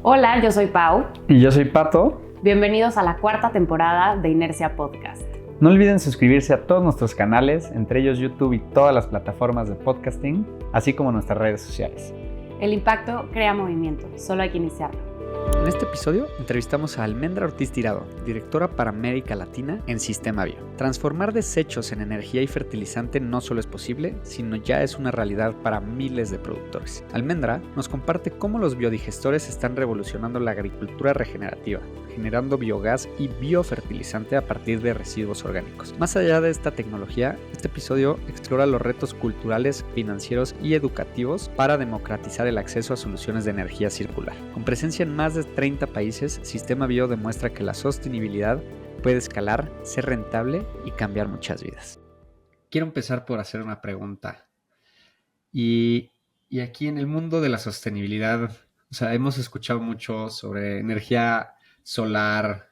Hola, yo soy Pau. Y yo soy Pato. Bienvenidos a la cuarta temporada de Inercia Podcast. No olviden suscribirse a todos nuestros canales, entre ellos YouTube y todas las plataformas de podcasting, así como nuestras redes sociales. El impacto crea movimiento, solo hay que iniciarlo. En este episodio entrevistamos a Almendra Ortiz Tirado, directora para América Latina en Sistema Bio. Transformar desechos en energía y fertilizante no solo es posible, sino ya es una realidad para miles de productores. Almendra nos comparte cómo los biodigestores están revolucionando la agricultura regenerativa, generando biogás y biofertilizante a partir de residuos orgánicos. Más allá de esta tecnología, este episodio explora los retos culturales, financieros y educativos para democratizar el acceso a soluciones de energía circular. Con presencia en más de 30 países, Sistema Bio demuestra que la sostenibilidad puede escalar, ser rentable y cambiar muchas vidas. Quiero empezar por hacer una pregunta. Y aquí en el mundo de la sostenibilidad, hemos escuchado mucho sobre energía solar,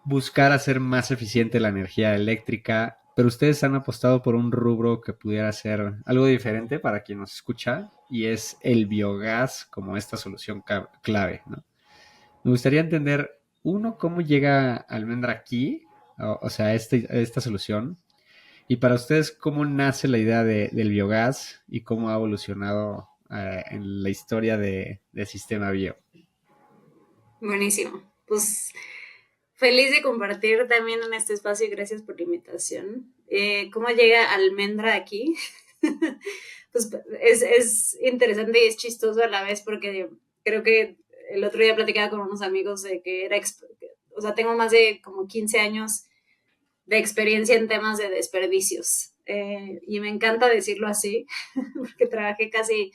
buscar hacer más eficiente la energía eléctrica, pero ustedes han apostado por un rubro que pudiera ser algo diferente para quien nos escucha, y es el biogás como esta solución clave, ¿no? Me gustaría entender, uno, cómo llega Almendra aquí, esta solución, y para ustedes, cómo nace la idea del biogás y cómo ha evolucionado en la historia de Sistema Bio. Buenísimo. Pues feliz de compartir también en este espacio y gracias por la invitación. ¿Cómo llega Almendra aquí? Pues es interesante y es chistoso a la vez porque creo que el otro día platicaba con unos amigos de que tengo más de como 15 años de experiencia en temas de desperdicios. Y me encanta decirlo así porque trabajé casi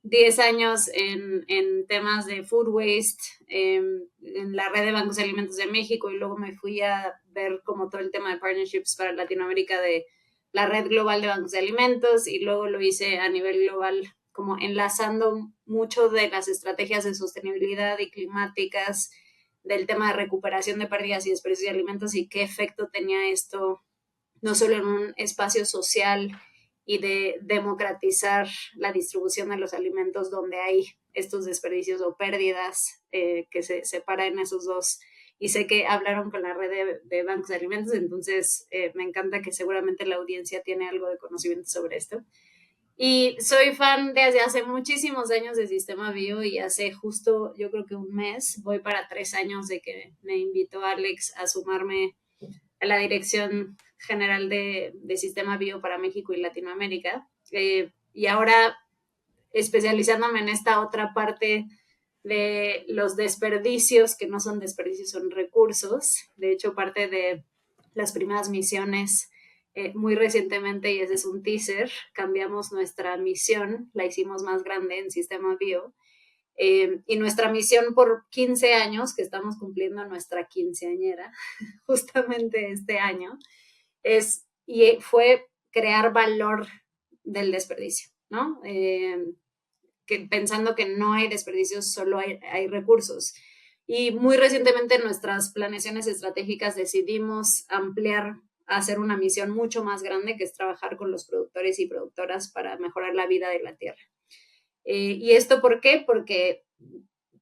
10 años en temas de food waste, en la red de bancos de alimentos de México, y luego me fui a ver como todo el tema de partnerships para Latinoamérica de la red global de bancos de alimentos, y luego lo hice a nivel global, como enlazando mucho de las estrategias de sostenibilidad y climáticas, del tema de recuperación de pérdidas y desperdicios de alimentos y qué efecto tenía esto, no solo en un espacio social y de democratizar la distribución de los alimentos donde hay estos desperdicios o pérdidas, que se separan esos dos. Y sé que hablaron con la red de bancos de alimentos, entonces me encanta que seguramente la audiencia tiene algo de conocimiento sobre esto. Y soy fan desde hace muchísimos años de Sistema Bio, y hace justo, yo creo que un mes, voy para 3 años de que me invitó Alex a sumarme a la dirección general de Sistema Bio para México y Latinoamérica. Y ahora especializándome en esta otra parte de los desperdicios, que no son desperdicios, son recursos. De hecho, parte de las primeras misiones, muy recientemente, y ese es un teaser, cambiamos nuestra misión, la hicimos más grande en Sistema Bio. Y nuestra misión por 15 años, que estamos cumpliendo nuestra quinceañera justamente este año, fue crear valor del desperdicio, ¿no? Pensando que no hay desperdicios, solo hay recursos. Y muy recientemente en nuestras planeaciones estratégicas decidimos ampliar a hacer una misión mucho más grande, que es trabajar con los productores y productoras para mejorar la vida de la tierra. ¿Y esto por qué? Porque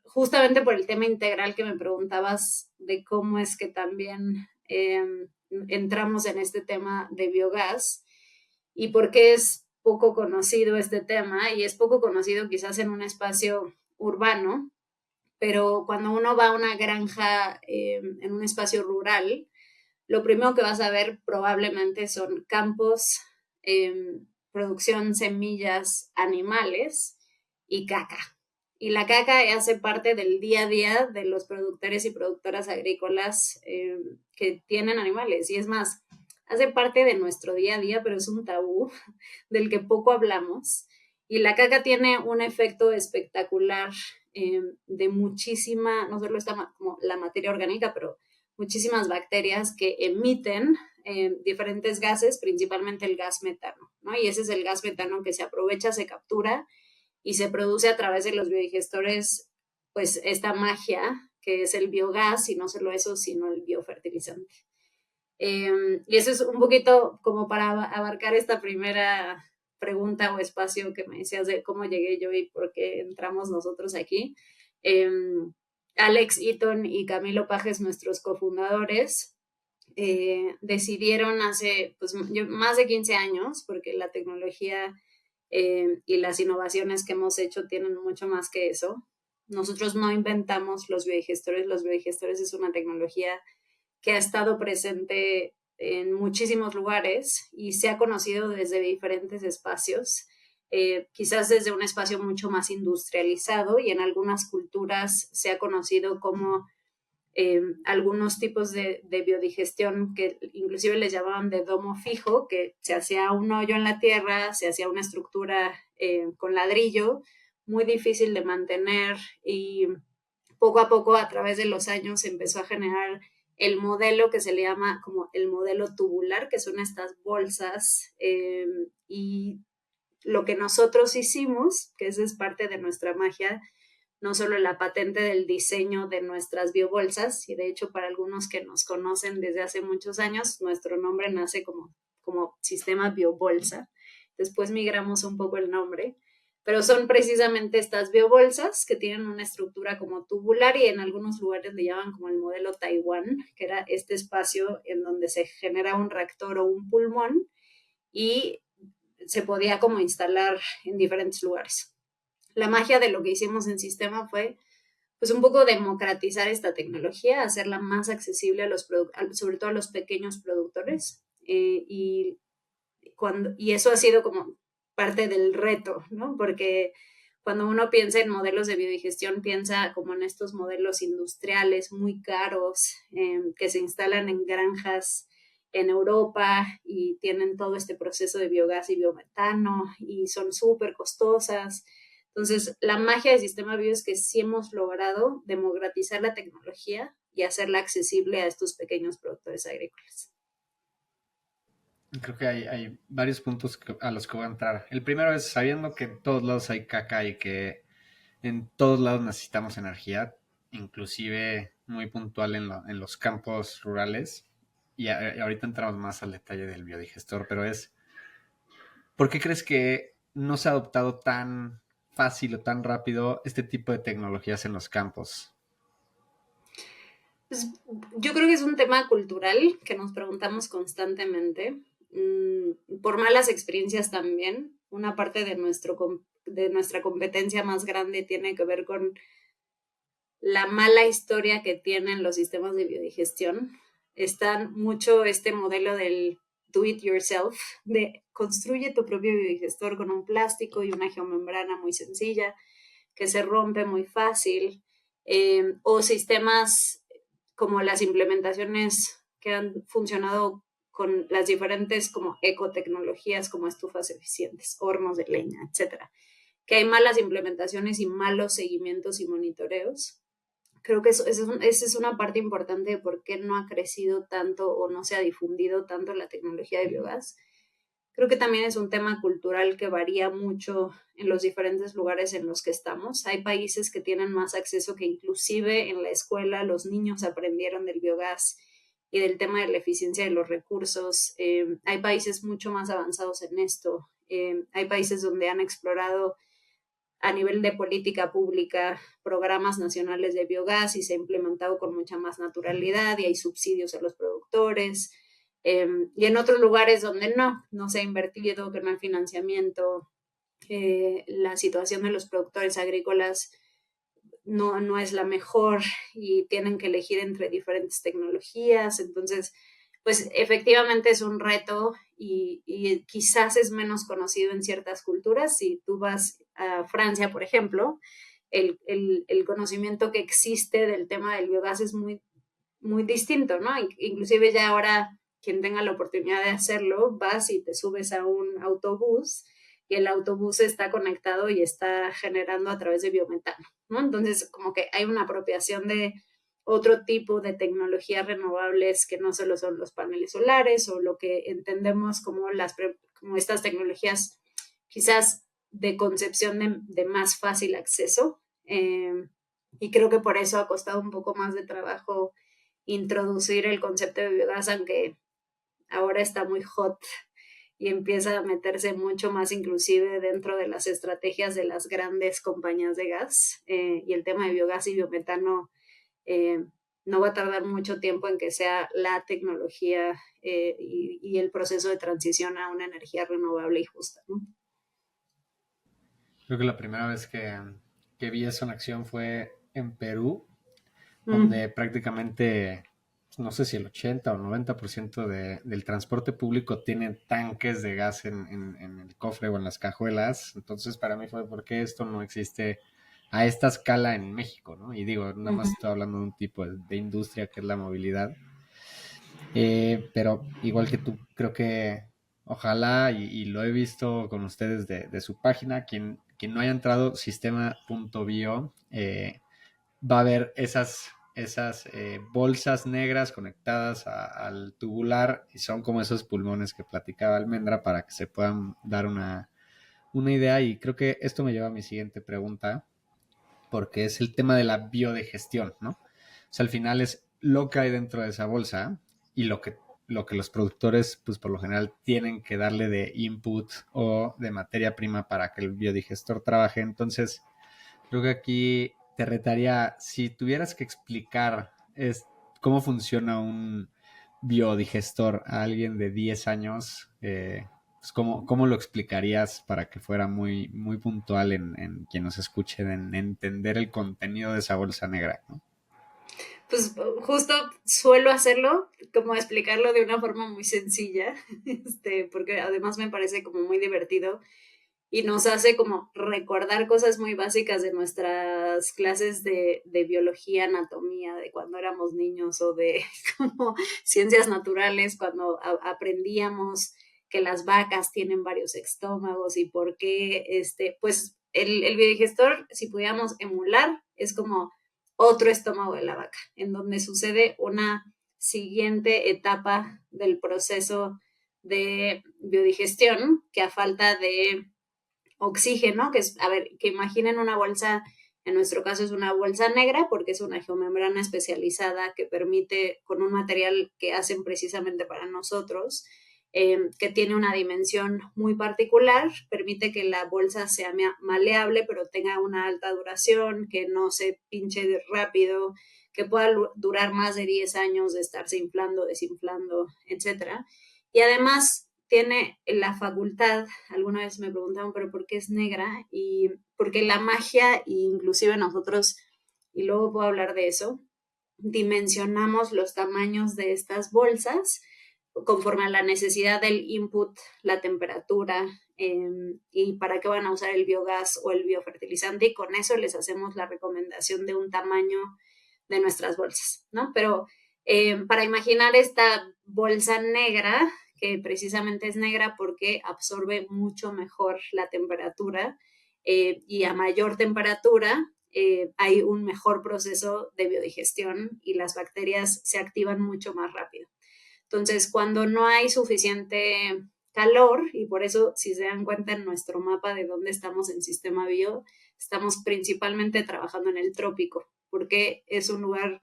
justamente por el tema integral que me preguntabas de cómo es que también entramos en este tema de biogás, y por qué es poco conocido este tema, y es poco conocido quizás en un espacio urbano, pero cuando uno va a una granja en un espacio rural, lo primero que vas a ver probablemente son campos, producción, semillas, animales y caca. Y la caca hace parte del día a día de los productores y productoras agrícolas que tienen animales. Y es más, hace parte de nuestro día a día, pero es un tabú del que poco hablamos. Y la caca tiene un efecto espectacular de muchísima, no solo está como la materia orgánica, pero muchísimas bacterias que emiten diferentes gases, principalmente el gas metano, ¿no? Y ese es el gas metano que se aprovecha, se captura y se produce a través de los biodigestores, pues esta magia que es el biogás, y no solo eso, sino el biofertilizante. Y eso es un poquito como para abarcar esta primera pregunta o espacio que me decías de cómo llegué yo y por qué entramos nosotros aquí. Alex Eaton y Camilo Pajes, nuestros cofundadores, decidieron hace pues, más de 15 años, porque la tecnología y las innovaciones que hemos hecho tienen mucho más que eso. Nosotros no inventamos los biodigestores es una tecnología que ha estado presente en muchísimos lugares y se ha conocido desde diferentes espacios, quizás desde un espacio mucho más industrializado, y en algunas culturas se ha conocido como algunos tipos de biodigestión que inclusive les llamaban de domo fijo, que se hacía un hoyo en la tierra, se hacía una estructura con ladrillo, muy difícil de mantener, y poco a poco a través de los años se empezó a generar el modelo que se le llama como el modelo tubular, que son estas bolsas, y lo que nosotros hicimos, que esa es parte de nuestra magia, no solo la patente del diseño de nuestras biobolsas, y de hecho para algunos que nos conocen desde hace muchos años, nuestro nombre nace como sistema biobolsa. Después migramos un poco el nombre, pero son precisamente estas biobolsas que tienen una estructura como tubular, y en algunos lugares le llaman como el modelo Taiwán, que era este espacio en donde se genera un reactor o un pulmón y se podía como instalar en diferentes lugares. La magia de lo que hicimos en Sistema fue pues un poco democratizar esta tecnología, hacerla más accesible sobre todo a los pequeños productores, y eso ha sido como parte del reto, ¿no? Porque cuando uno piensa en modelos de biodigestión, piensa como en estos modelos industriales muy caros, que se instalan en granjas en Europa y tienen todo este proceso de biogás y biometano y son súper costosas. Entonces, la magia del sistema bio es que sí hemos logrado democratizar la tecnología y hacerla accesible a estos pequeños productores agrícolas. Creo que hay varios puntos a los que voy a entrar. El primero es sabiendo que en todos lados hay caca y que en todos lados necesitamos energía, inclusive muy puntual en los campos rurales. Y ahorita entramos más al detalle del biodigestor, pero ¿por qué crees que no se ha adoptado tan fácil o tan rápido este tipo de tecnologías en los campos? Pues, yo creo que es un tema cultural que nos preguntamos constantemente, por malas experiencias también. Una parte de nuestra competencia más grande tiene que ver con la mala historia que tienen los sistemas de biodigestión. Están mucho este modelo del do it yourself, de construye tu propio biodigestor con un plástico y una geomembrana muy sencilla que se rompe muy fácil, o sistemas como las implementaciones que han funcionado con las diferentes como ecotecnologías, como estufas eficientes, hornos de leña, etcétera, que hay malas implementaciones y malos seguimientos y monitoreos. Creo que esa es una parte importante de por qué no ha crecido tanto o no se ha difundido tanto la tecnología de biogás. Creo que también es un tema cultural que varía mucho en los diferentes lugares en los que estamos. Hay países que tienen más acceso, que inclusive en la escuela los niños aprendieron del biogás y del tema de la eficiencia de los recursos. Hay países mucho más avanzados en esto. Hay países donde han explorado a nivel de política pública programas nacionales de biogás y se ha implementado con mucha más naturalidad y hay subsidios a los productores. Y en otros lugares donde no se ha invertido, que no hay financiamiento, la situación de los productores agrícolas no es la mejor y tienen que elegir entre diferentes tecnologías. Entonces, pues efectivamente es un reto y quizás es menos conocido en ciertas culturas. Si tú vas a Francia, por ejemplo, el conocimiento que existe del tema del biogás es muy, muy distinto, ¿no? Inclusive ya ahora quien tenga la oportunidad de hacerlo, vas y te subes a un autobús y el autobús está conectado y está generando a través de biometano, ¿no? Entonces, como que hay una apropiación de otro tipo de tecnologías renovables que no solo son los paneles solares o lo que entendemos como, como estas tecnologías quizás de concepción de más fácil acceso. Y creo que por eso ha costado un poco más de trabajo introducir el concepto de biogás, aunque ahora está muy hot y empieza a meterse mucho más inclusive dentro de las estrategias de las grandes compañías de gas, y el tema de biogás y biometano eh, no va a tardar mucho tiempo en que sea la tecnología y el proceso de transición a una energía renovable y justa, ¿no? Creo que la primera vez que vi eso en acción fue en Perú, Mm, donde prácticamente, no sé si el 80 o 90% del transporte público tiene tanques de gas en el cofre o en las cajuelas. Entonces, para mí fue porque esto no existe a esta escala en México, ¿no? Y digo, nada más ujú. estoy hablando de un tipo de industria que es la movilidad. Pero igual que tú, creo que ojalá, y lo he visto con ustedes de su página, quien no haya entrado, sistema.bio, va a ver esas bolsas negras conectadas al tubular y son como esos pulmones que platicaba Almendra para que se puedan dar una idea. Y creo que esto me lleva a mi siguiente pregunta, porque es el tema de la biodigestión, ¿no? O sea, al final es lo que hay dentro de esa bolsa y lo que los productores, pues por lo general, tienen que darle de input o de materia prima para que el biodigestor trabaje. Entonces, creo que aquí te retaría, si tuvieras que explicar cómo funciona un biodigestor a alguien de 10 años, pues ¿cómo lo explicarías para que fuera muy, muy puntual en quien nos escuche, en entender el contenido de esa bolsa negra, ¿no? Pues justo suelo hacerlo, como explicarlo de una forma muy sencilla, porque además me parece como muy divertido y nos hace como recordar cosas muy básicas de nuestras clases de biología, anatomía, de cuando éramos niños o de como ciencias naturales, cuando aprendíamos que las vacas tienen varios estómagos y por qué, pues el biodigestor, si pudiéramos emular, es como otro estómago de la vaca, en donde sucede una siguiente etapa del proceso de biodigestión que a falta de oxígeno, que es, a ver, que imaginen una bolsa, en nuestro caso es una bolsa negra porque es una geomembrana especializada que permite, con un material que hacen precisamente para nosotros, que tiene una dimensión muy particular, permite que la bolsa sea maleable, pero tenga una alta duración, que no se pinche rápido, que pueda durar más de 10 años de estarse inflando, desinflando, etcétera. Y además tiene la facultad, alguna vez me preguntaban, pero ¿por qué es negra? Y porque la magia, inclusive nosotros, y luego puedo hablar de eso, dimensionamos los tamaños de estas bolsas conforme a la necesidad del input, la temperatura, y para qué van a usar el biogás o el biofertilizante, y con eso les hacemos la recomendación de un tamaño de nuestras bolsas, ¿no? Pero para imaginar esta bolsa negra, que precisamente es negra porque absorbe mucho mejor la temperatura, y a mayor temperatura hay un mejor proceso de biodigestión y las bacterias se activan mucho más rápido. Entonces, cuando no hay suficiente calor, y por eso, si se dan cuenta en nuestro mapa de dónde estamos en sistema bio, estamos principalmente trabajando en el trópico, porque es un lugar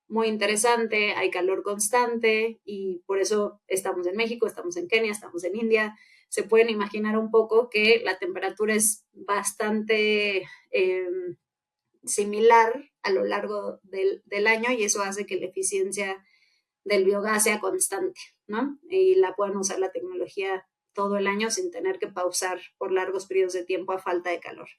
muy interesante, hay calor constante y por eso estamos en México, estamos en Kenia, estamos en India. Se pueden imaginar un poco que la temperatura es bastante similar a lo largo del año y eso hace que la eficiencia del biogás sea constante, ¿no? Y la puedan usar la tecnología todo el año sin tener que pausar por largos periodos de tiempo a falta de calor.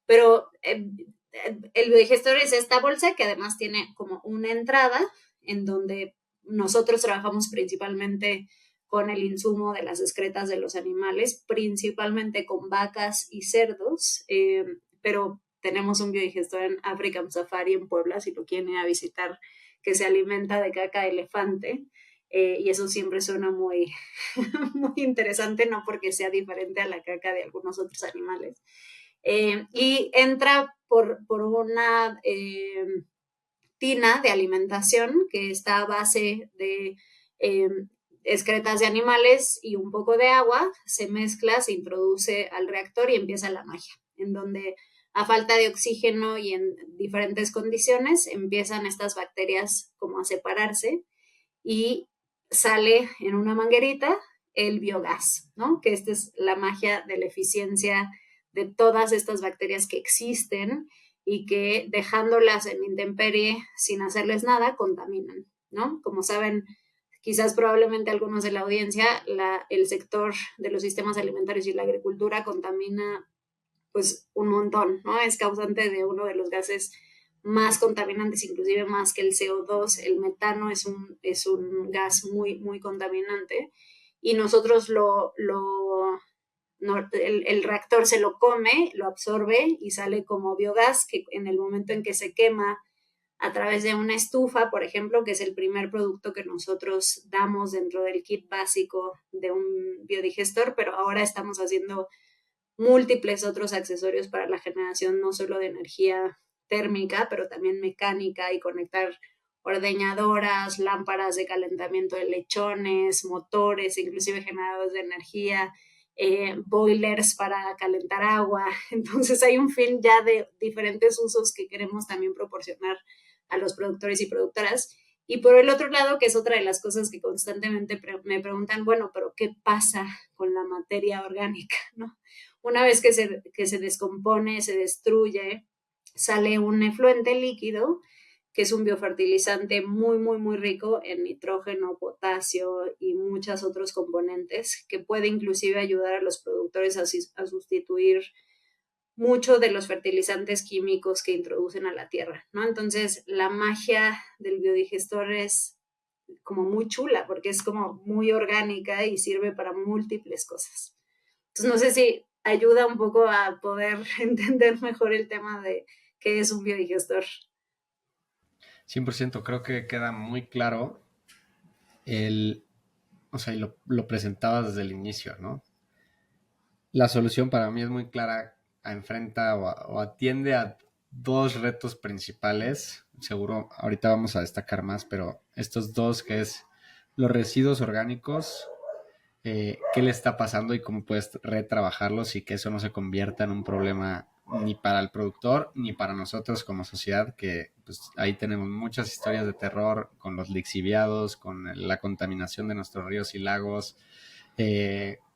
Pero el biodigestor es esta bolsa que además tiene como una entrada en donde nosotros trabajamos principalmente con el insumo de las excretas de los animales, principalmente con vacas y cerdos, pero tenemos un biodigestor en African Safari en Puebla, si lo quieren ir a visitar, que se alimenta de caca de elefante. Y eso siempre suena muy, muy interesante, no porque sea diferente a la caca de algunos otros animales. Y entra por una tina de alimentación que está a base de eh, excretas de animales y un poco de agua, se mezcla, se introduce al reactor y empieza la magia, en donde a falta de oxígeno y en diferentes condiciones empiezan estas bacterias como a separarse y sale en una manguerita el biogás, ¿no? Que esta es la magia de la eficiencia de todas estas bacterias que existen y que dejándolas en intemperie sin hacerles nada, contaminan, ¿no? Como saben, quizás probablemente algunos de la audiencia, el sector de los sistemas alimentarios y la agricultura contamina pues un montón, ¿no? Es causante de uno de los gases más contaminantes, inclusive más que el CO2. El metano es un gas muy, muy contaminante y nosotros el reactor se lo come, lo absorbe y sale como biogás que en el momento en que se quema a través de una estufa, por ejemplo, que es el primer producto que nosotros damos dentro del kit básico de un biodigestor, pero ahora estamos haciendo múltiples otros accesorios para la generación no solo de energía térmica, pero también mecánica y conectar ordeñadoras, lámparas de calentamiento de lechones, motores, inclusive generadores de energía, boilers para calentar agua. Entonces hay un fin ya de diferentes usos que queremos también proporcionar a los productores y productoras. Y por el otro lado, que es otra de las cosas que constantemente me preguntan, bueno, pero ¿qué pasa con la materia orgánica? ¿No? Una vez que se descompone, se destruye, sale un efluente líquido, que es un biofertilizante muy, muy, muy rico en nitrógeno, potasio y muchos otros componentes, que puede inclusive ayudar a los productores a sustituir mucho de los fertilizantes químicos que introducen a la tierra, ¿no? Entonces, la magia del biodigestor es como muy chula, porque es como muy orgánica y sirve para múltiples cosas. Entonces, no sé si ayuda un poco a poder entender mejor el tema de qué es un biodigestor. 100%, creo que queda muy claro el, o sea, y lo presentabas desde el inicio, ¿no? La solución para mí es muy clara, enfrenta o atiende a dos retos principales. Seguro ahorita vamos a destacar más, pero estos dos que es los residuos orgánicos, qué le está pasando y cómo puedes retrabajarlos y que eso no se convierta en un problema ni para el productor ni para nosotros como sociedad, que pues, ahí tenemos muchas historias de terror con los lixiviados, con la contaminación de nuestros ríos y lagos,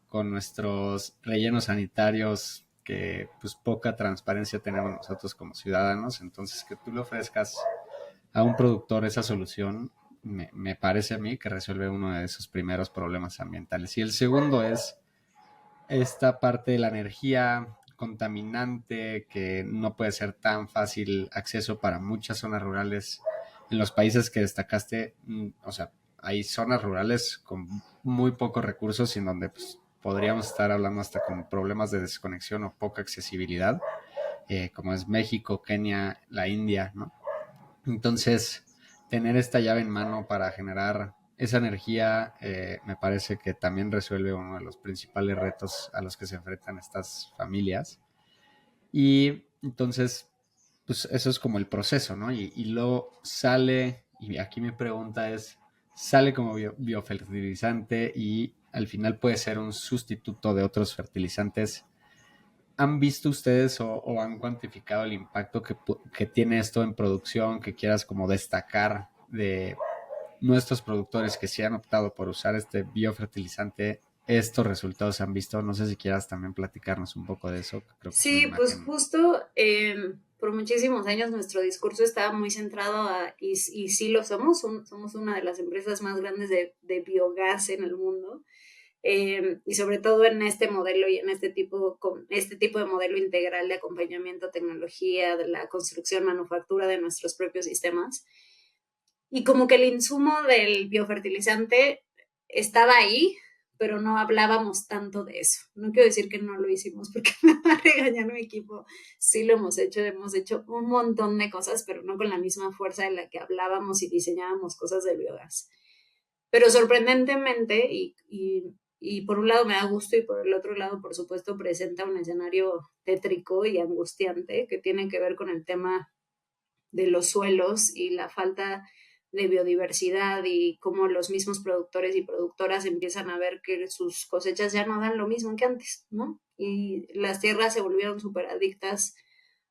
con nuestros rellenos sanitarios, que pues poca transparencia tenemos nosotros como ciudadanos. Entonces que tú le ofrezcas a un productor esa solución me parece a mí que resuelve uno de esos primeros problemas ambientales. Y el segundo es esta parte de la energía contaminante que no puede ser tan fácil acceso para muchas zonas rurales. En los países que destacaste, o sea, hay zonas rurales con muy pocos recursos y en donde pues, podríamos estar hablando hasta con problemas de desconexión o poca accesibilidad, como es México, Kenia, la India, ¿no? Entonces, tener esta llave en mano para generar esa energía me parece que también resuelve uno de los principales retos a los que se enfrentan estas familias. Y entonces, pues eso es como el proceso, ¿no? Y luego sale, y aquí mi pregunta es, sale como biofertilizante y al final puede ser un sustituto de otros fertilizantes. ¿Han visto ustedes o han cuantificado el impacto que tiene esto en producción, que quieras como destacar de nuestros productores que sí han optado por usar este biofertilizante? ¿Estos resultados se han visto? No sé si quieras también platicarnos un poco de eso. Creo que es una Sí, pues imagen. justo por muchísimos años nuestro discurso estaba muy centrado y sí lo somos, somos una de las empresas más grandes de biogás en el mundo. Y sobre todo en este modelo y en con este tipo de modelo integral de acompañamiento, tecnología, de la construcción, manufactura de nuestros propios sistemas. Y como que el insumo del biofertilizante estaba ahí, pero no hablábamos tanto de eso. No quiero decir que no lo hicimos porque me va a regañar mi equipo. Sí lo hemos hecho un montón de cosas, pero no con la misma fuerza de la que hablábamos y diseñábamos cosas del biogás. Pero sorprendentemente, y por un lado me da gusto y por el otro lado, por supuesto, presenta un escenario tétrico y angustiante que tiene que ver con el tema de los suelos y la falta de biodiversidad y cómo los mismos productores y productoras empiezan a ver que sus cosechas ya no dan lo mismo que antes, ¿no? Y las tierras se volvieron súper adictas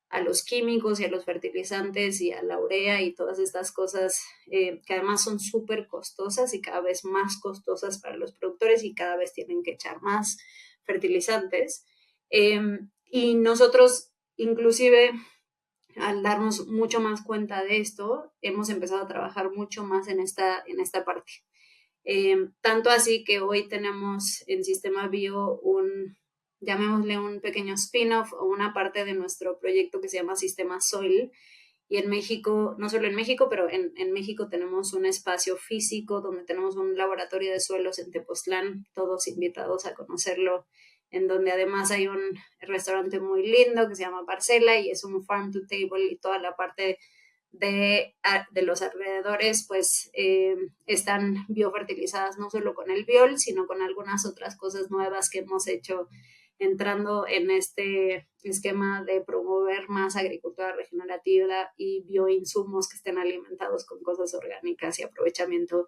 a los químicos y a los fertilizantes y a la urea y todas estas cosas que además son súper costosas y cada vez más costosas para los productores y cada vez tienen que echar más fertilizantes. Y nosotros, inclusive, al darnos mucho más cuenta de esto, hemos empezado a trabajar mucho más en esta parte. Tanto así que hoy tenemos en Sistema Bio llamémosle un pequeño spin-off o una parte de nuestro proyecto que se llama Sistema Soil. Y en México, no solo en México, pero en México tenemos un espacio físico donde tenemos un laboratorio de suelos en Tepoztlán, todos invitados a conocerlo, en donde además hay un restaurante muy lindo que se llama Parcela y es un farm to table y toda la parte de los alrededores pues están biofertilizadas no solo con el biol, sino con algunas otras cosas nuevas que hemos hecho entrando en este esquema de promover más agricultura regenerativa y bioinsumos que estén alimentados con cosas orgánicas y aprovechamiento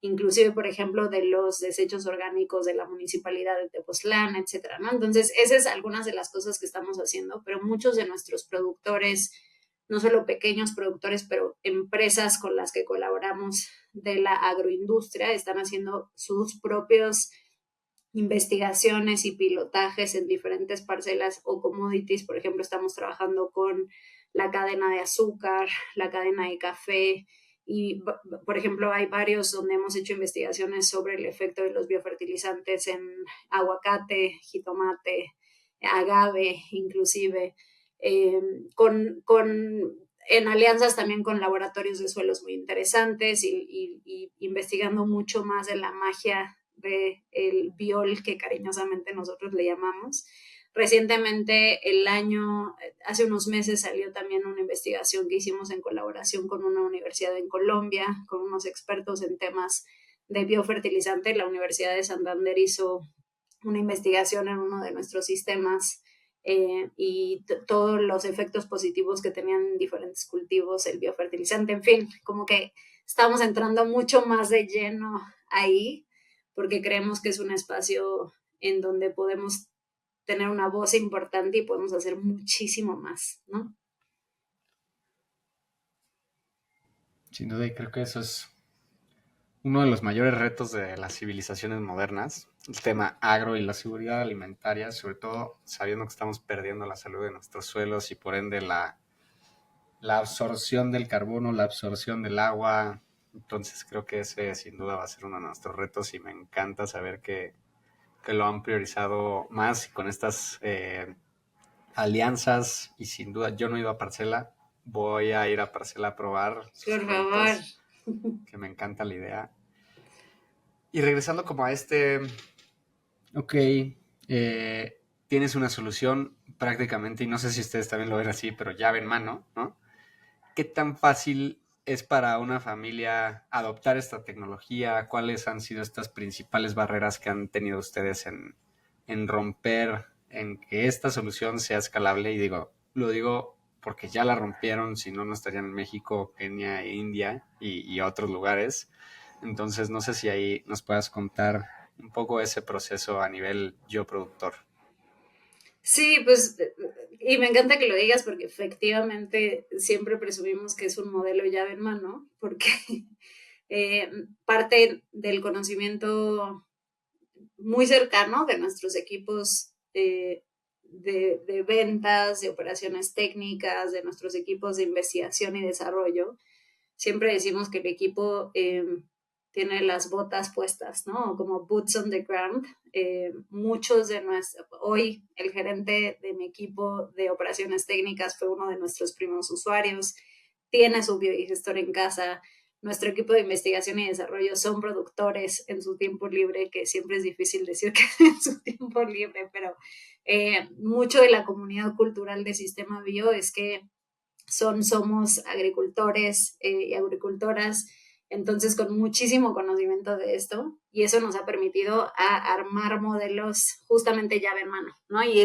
inclusive, por ejemplo, de los desechos orgánicos de la municipalidad de Tepoztlán, etcétera, ¿no? Entonces, esas son algunas de las cosas que estamos haciendo, pero muchos de nuestros productores, no solo pequeños productores, pero empresas con las que colaboramos de la agroindustria, están haciendo sus propios investigaciones y pilotajes en diferentes parcelas o commodities. Por ejemplo, estamos trabajando con la cadena de azúcar, la cadena de café y, por ejemplo, hay varios donde hemos hecho investigaciones sobre el efecto de los biofertilizantes en aguacate, jitomate, agave, inclusive, eh, en alianzas también con laboratorios de suelos muy interesantes y investigando mucho más de la magia del biol que cariñosamente nosotros le llamamos. Recientemente, hace unos meses salió también una investigación que hicimos en colaboración con una universidad en Colombia, con unos expertos en temas de biofertilizante. La Universidad de Santander hizo una investigación en uno de nuestros sistemas y todos los efectos positivos que tenían diferentes cultivos, el biofertilizante, en fin, como que estamos entrando mucho más de lleno ahí porque creemos que es un espacio en donde podemos tener una voz importante y podemos hacer muchísimo más, ¿no? Sin duda, y creo que eso es uno de los mayores retos de las civilizaciones modernas, el tema agro y la seguridad alimentaria, sobre todo sabiendo que estamos perdiendo la salud de nuestros suelos y por ende la absorción del carbono, la absorción del agua. Entonces creo que ese sin duda va a ser uno de nuestros retos y me encanta saber que lo han priorizado más con estas alianzas y sin duda yo no he ido a Parcela, voy a ir a Parcela a probar sus Por favor. productos, que me encanta la idea. Y regresando como a ok, tienes una solución prácticamente, y no sé si ustedes también lo ven así, pero llave en mano, ¿no? ¿Qué tan fácil es para una familia adoptar esta tecnología? ¿Cuáles han sido estas principales barreras que han tenido ustedes en romper, en que esta solución sea escalable? Y lo digo porque ya la rompieron, si no, no estarían en México, Kenia, India y otros lugares. Entonces, no sé si ahí nos puedas contar un poco ese proceso a nivel yo productor. Sí, pues, y me encanta que lo digas porque efectivamente siempre presumimos que es un modelo llave en mano, porque eh, parte del conocimiento muy cercano de nuestros equipos de ventas, de operaciones técnicas, de nuestros equipos de investigación y desarrollo. Siempre decimos que el equipo tiene las botas puestas, ¿no? Como boots on the ground. Hoy el gerente de mi equipo de operaciones técnicas fue uno de nuestros primeros usuarios, tiene su biodigestor en casa. Nuestro equipo de investigación y desarrollo son productores en su tiempo libre, que siempre es difícil decir que en su tiempo libre, pero mucho de la comunidad cultural de Sistema Bio es que somos agricultores y agricultoras, entonces con muchísimo conocimiento de esto y eso nos ha permitido a armar modelos justamente llave en mano, ¿no? Y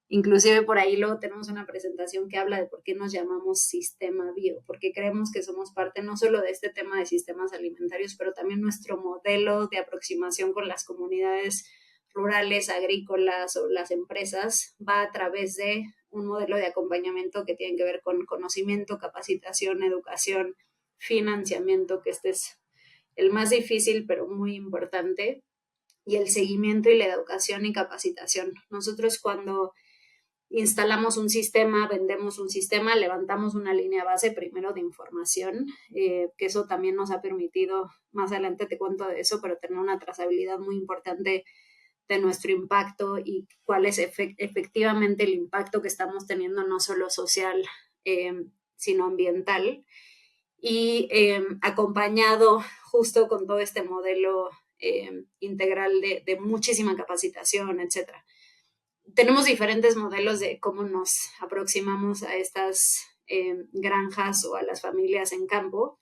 inclusive por ahí luego tenemos una presentación que habla de por qué nos llamamos Sistema Bio, porque creemos que somos parte no solo de este tema de sistemas alimentarios, pero también nuestro modelo de aproximación con las comunidades rurales, agrícolas o las empresas va a través de un modelo de acompañamiento que tiene que ver con conocimiento, capacitación, educación, financiamiento, que este es el más difícil, pero muy importante, y el seguimiento y la educación y capacitación. Nosotros cuando instalamos un sistema, vendemos un sistema, levantamos una línea base primero de información, que eso también nos ha permitido, más adelante te cuento de eso, pero tener una trazabilidad muy importante de nuestro impacto y cuál es efectivamente el impacto que estamos teniendo, no solo social, sino ambiental. Y acompañado justo con todo este modelo integral de muchísima capacitación, etcétera. Tenemos diferentes modelos de cómo nos aproximamos a estas granjas o a las familias en campo.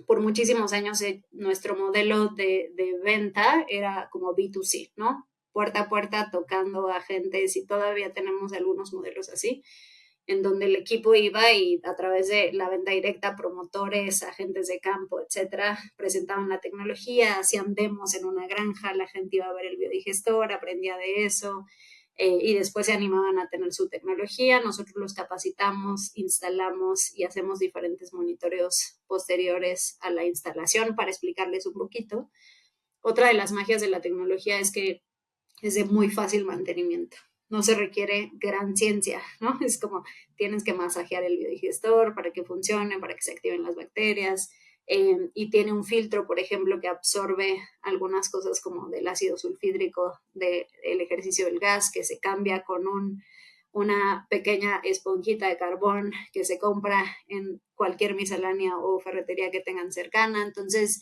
Por muchísimos años nuestro modelo de venta era como B2C, ¿no? Puerta a puerta tocando a agentes, y todavía tenemos algunos modelos así, en donde el equipo iba y a través de la venta directa, promotores, agentes de campo, etcétera, presentaban la tecnología, hacían demos en una granja, la gente iba a ver el biodigestor, aprendía de eso, y después se animaban a tener su tecnología. Nosotros los capacitamos, instalamos y hacemos diferentes monitoreos posteriores a la instalación para explicarles un poquito. Otra de las magias de la tecnología es que es de muy fácil mantenimiento. No se requiere gran ciencia, ¿no? Es como tienes que masajear el biodigestor para que funcione, para que se activen las bacterias, y tiene un filtro, por ejemplo, que absorbe algunas cosas como del ácido sulfídrico del ejercicio del gas, que se cambia con una pequeña esponjita de carbón que se compra en cualquier miscelánea o ferretería que tengan cercana. Entonces,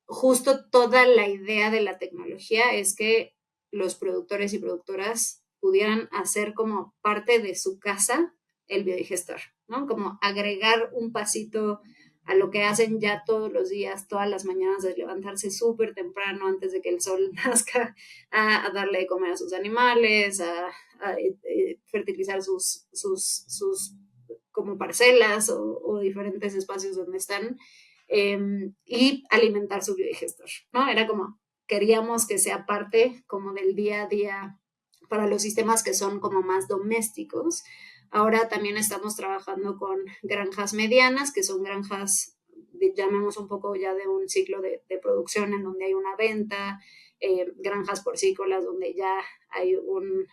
justo toda la idea de la tecnología es que los productores y productoras pudieran hacer como parte de su casa el biodigestor, ¿no? Como agregar un pasito a lo que hacen ya todos los días, todas las mañanas, de levantarse súper temprano antes de que el sol nazca, a darle de comer a sus animales, a fertilizar sus como parcelas o diferentes espacios donde están, y alimentar su biodigestor, ¿no? Era como, queríamos que sea parte como del día a día para los sistemas que son como más domésticos. Ahora también estamos trabajando con granjas medianas, que son granjas, llamemos un poco ya de un ciclo de producción en donde hay una venta, granjas porcícolas donde ya hay un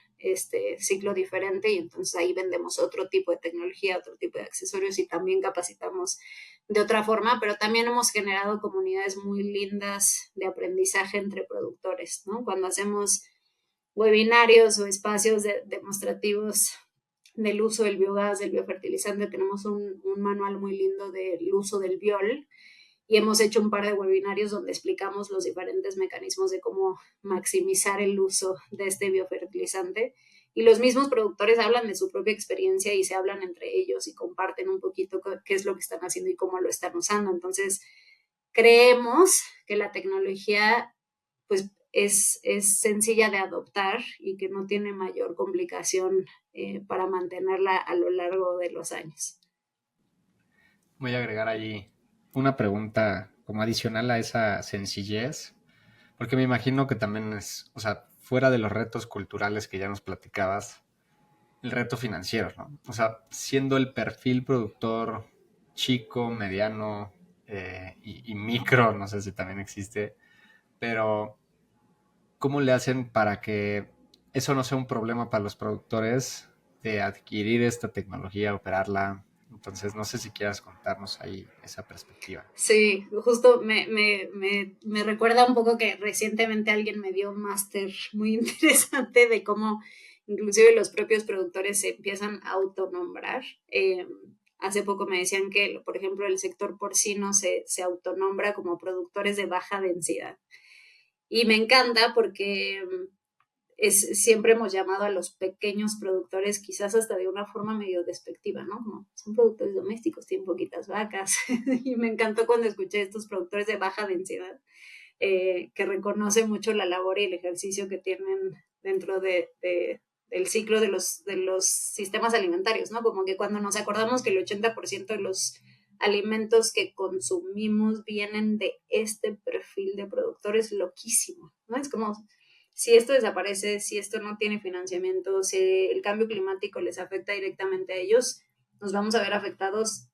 ciclo diferente, y entonces ahí vendemos otro tipo de tecnología, otro tipo de accesorios, y también capacitamos de otra forma, pero también hemos generado comunidades muy lindas de aprendizaje entre productores, ¿no? Cuando hacemos webinarios o espacios demostrativos del uso del biogás, del biofertilizante, tenemos un manual muy lindo del uso del biol, y hemos hecho un par de webinarios donde explicamos los diferentes mecanismos de cómo maximizar el uso de este biofertilizante, y los mismos productores hablan de su propia experiencia y se hablan entre ellos y comparten un poquito qué es lo que están haciendo y cómo lo están usando. Entonces, creemos que la tecnología pues es sencilla de adoptar y que no tiene mayor complicación para mantenerla a lo largo de los años. Voy a agregar allí una pregunta como adicional a esa sencillez, porque me imagino que también es, o sea, fuera de los retos culturales que ya nos platicabas, el reto financiero, ¿no? O sea, siendo el perfil productor chico, mediano y micro, no sé si también existe, pero ¿cómo le hacen para que eso no sea un problema para los productores de adquirir esta tecnología, operarla? Entonces, no sé si quieras contarnos ahí esa perspectiva. Sí, justo me recuerda un poco que recientemente alguien me dio un máster muy interesante de cómo inclusive los propios productores se empiezan a autonombrar. Hace poco me decían que, por ejemplo, el sector porcino se autonombra como productores de baja densidad. Y me encanta porque siempre hemos llamado a los pequeños productores quizás hasta de una forma medio despectiva, ¿no? Como son productores domésticos, tienen poquitas vacas. Y me encantó cuando escuché estos productores de baja densidad, que reconocen mucho la labor y el ejercicio que tienen dentro del ciclo de los sistemas alimentarios, ¿no? Como que cuando nos acordamos que el 80% de los alimentos que consumimos vienen de este perfil de productores, loquísimo, ¿no? Es como si esto desaparece, si esto no tiene financiamiento, si el cambio climático les afecta directamente a ellos, nos vamos a ver afectados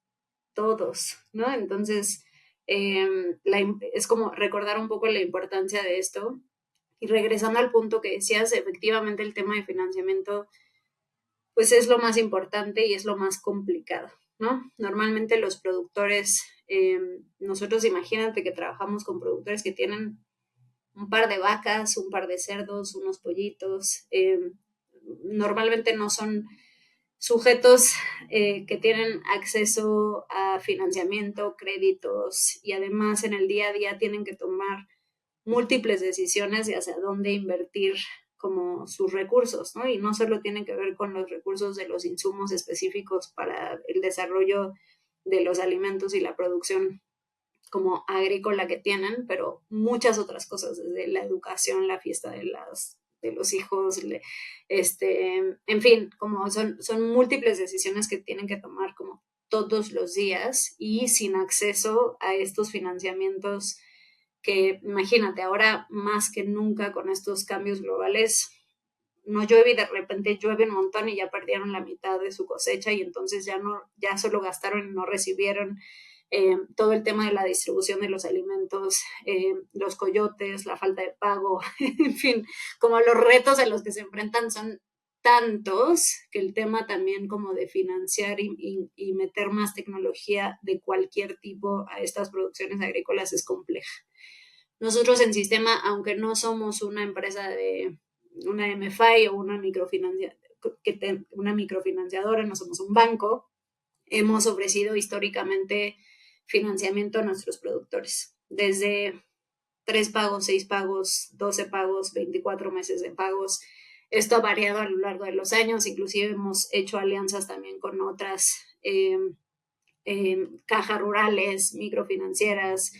todos, ¿no? Entonces, es como recordar un poco la importancia de esto. Y regresando al punto que decías, efectivamente el tema de financiamiento, pues es lo más importante y es lo más complicado, ¿no? Normalmente los productores, nosotros imagínate que trabajamos con productores que tienen un par de vacas, un par de cerdos, unos pollitos, normalmente no son sujetos que tienen acceso a financiamiento, créditos y además en el día a día tienen que tomar múltiples decisiones de hacia dónde invertir como sus recursos, ¿no? Y no solo tienen que ver con los recursos de los insumos específicos para el desarrollo de los alimentos y la producción como agrícola que tienen, pero muchas otras cosas, desde la educación, la fiesta de los hijos, en fin, como son múltiples decisiones que tienen que tomar como todos los días y sin acceso a estos financiamientos que, imagínate, ahora más que nunca con estos cambios globales, no llueve y de repente llueve un montón y ya perdieron la mitad de su cosecha y entonces ya solo gastaron y no recibieron todo el tema de la distribución de los alimentos, los coyotes, la falta de pago, en fin, como los retos a los que se enfrentan son tantos que el tema también como de financiar y meter más tecnología de cualquier tipo a estas producciones agrícolas es compleja. Nosotros en Sistema, aunque no somos una empresa de una MFI o una microfinanciadora, no somos un banco, hemos ofrecido históricamente financiamiento a nuestros productores, desde 3 pagos, 6 pagos, 12 pagos, 24 meses de pagos. Esto ha variado a lo largo de los años, inclusive hemos hecho alianzas también con otras cajas rurales, microfinancieras,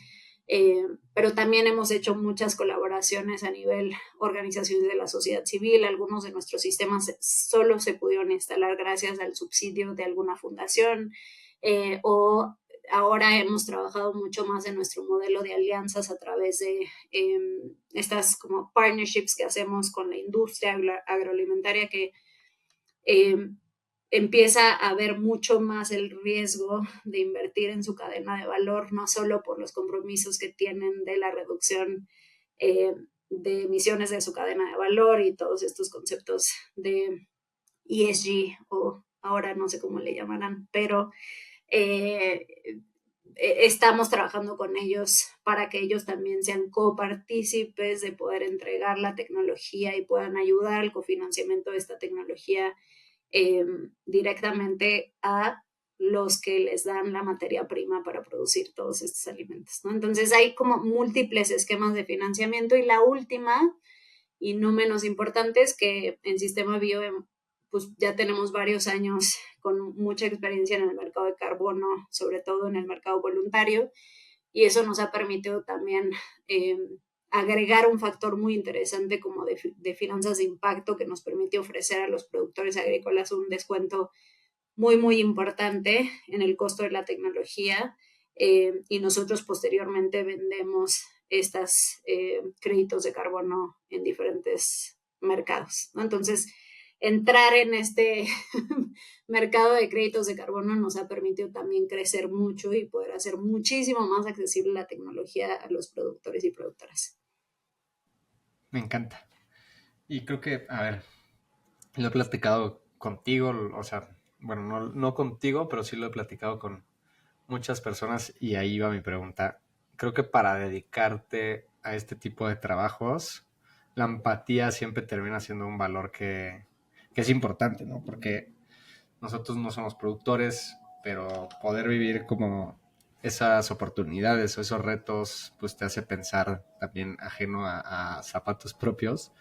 pero también hemos hecho muchas colaboraciones a nivel organizaciones de la sociedad civil. Algunos de nuestros sistemas solo se pudieron instalar gracias al subsidio de alguna fundación o ahora hemos trabajado mucho más en nuestro modelo de alianzas a través de estas como partnerships que hacemos con la industria agroalimentaria que eh, empieza a ver mucho más el riesgo de invertir en su cadena de valor, no solo por los compromisos que tienen de la reducción eh, de emisiones de su cadena de valor y todos estos conceptos de ESG o ahora no sé cómo le llamarán, pero eh, estamos trabajando con ellos para que ellos también sean copartícipes de poder entregar la tecnología y puedan ayudar al cofinanciamiento de esta tecnología directamente a los que les dan la materia prima para producir todos estos alimentos, ¿no? Entonces hay como múltiples esquemas de financiamiento y la última y no menos importante es que en Sistema Bio pues ya tenemos varios años con mucha experiencia en el mercado de carbono, sobre todo en el mercado voluntario, y eso nos ha permitido también agregar un factor muy interesante como de finanzas de impacto que nos permite ofrecer a los productores agrícolas un descuento muy, muy importante en el costo de la tecnología y nosotros posteriormente vendemos estos créditos de carbono en diferentes mercados, ¿no? Entonces, entrar en este mercado de créditos de carbono nos ha permitido también crecer mucho y poder hacer muchísimo más accesible la tecnología a los productores y productoras. Me encanta. Y creo que, a ver, lo he platicado contigo, o sea, bueno, no contigo, pero sí lo he platicado con muchas personas y ahí va mi pregunta. Creo que para dedicarte a este tipo de trabajos, la empatía siempre termina siendo un valor que es importante, ¿no? Porque nosotros no somos productores, pero poder vivir como esas oportunidades o esos retos, pues te hace pensar también ajeno a zapatos propios.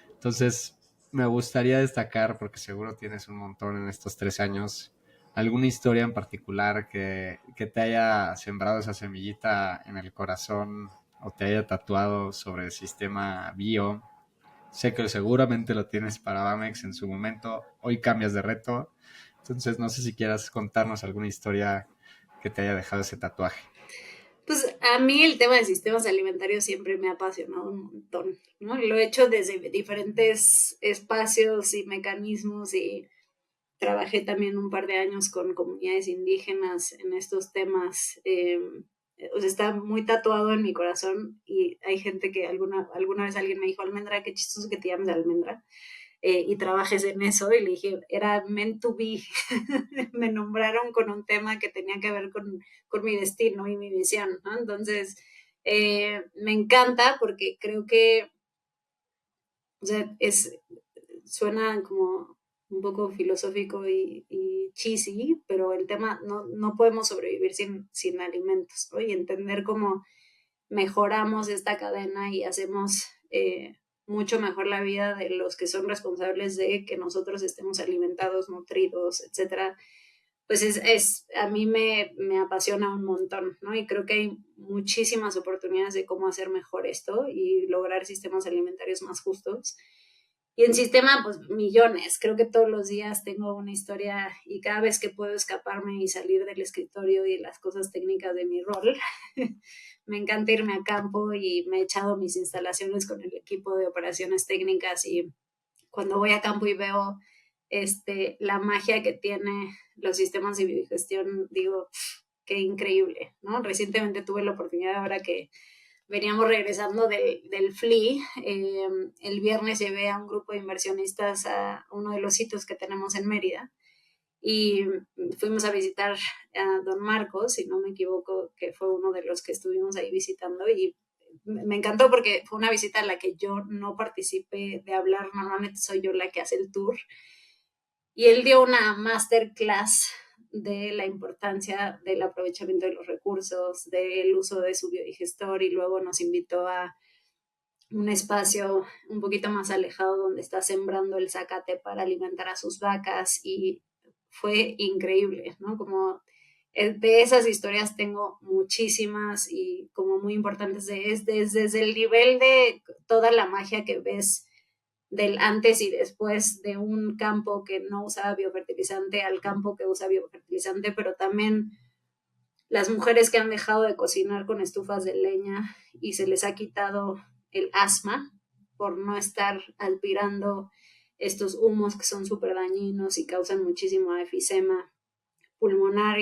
Entonces, me gustaría destacar, porque seguro tienes un montón en estos 3 años, alguna historia en particular que te haya sembrado esa semillita en el corazón o te haya tatuado sobre el sistema bio. Sé que seguramente lo tienes para Bamex en su momento. Hoy cambias de reto. Entonces, no sé si quieras contarnos alguna historia que te haya dejado ese tatuaje. Pues a mí el tema de sistemas alimentarios siempre me ha apasionado un montón, ¿no? Lo he hecho desde diferentes espacios y mecanismos y trabajé también un par de años con comunidades indígenas en estos temas. O sea, está muy tatuado en mi corazón y hay gente que alguna vez alguien me dijo, Almendra, qué chistoso que te llames Almendra y trabajes en eso. Y le dije, era meant to be. Me nombraron con un tema que tenía que ver con mi destino y mi visión, ¿no? Entonces, me encanta porque creo que, o sea, suena como un poco filosófico y cheesy, pero el tema, no podemos sobrevivir sin alimentos, ¿no? Y entender cómo mejoramos esta cadena y hacemos mucho mejor la vida de los que son responsables de que nosotros estemos alimentados, nutridos, etcétera, pues a mí me apasiona un montón, ¿no? Y creo que hay muchísimas oportunidades de cómo hacer mejor esto y lograr sistemas alimentarios más justos. Y en sistema, pues millones. Creo que todos los días tengo una historia y cada vez que puedo escaparme y salir del escritorio y de las cosas técnicas de mi rol, me encanta irme a campo y me he echado mis instalaciones con el equipo de operaciones técnicas y cuando voy a campo y veo la magia que tiene los sistemas de biodigestión, digo, qué increíble, ¿no? Recientemente tuve la oportunidad, ahora que veníamos regresando del FLI, el viernes llevé a un grupo de inversionistas a uno de los sitios que tenemos en Mérida y fuimos a visitar a Don Marcos, si no me equivoco, que fue uno de los que estuvimos ahí visitando y me encantó porque fue una visita a la que yo no participé de hablar, normalmente soy yo la que hace el tour y él dio una masterclass de la importancia del aprovechamiento de los recursos, del uso de su biodigestor y luego nos invitó a un espacio un poquito más alejado donde está sembrando el zacate para alimentar a sus vacas y fue increíble, ¿no? Como de esas historias tengo muchísimas y como muy importantes desde el nivel de toda la magia que ves del antes y después de un campo que no usaba biofertilizante al campo que usa biofertilizante, pero también las mujeres que han dejado de cocinar con estufas de leña y se les ha quitado el asma por no estar aspirando estos humos que son súper dañinos y causan muchísimo efisema pulmonar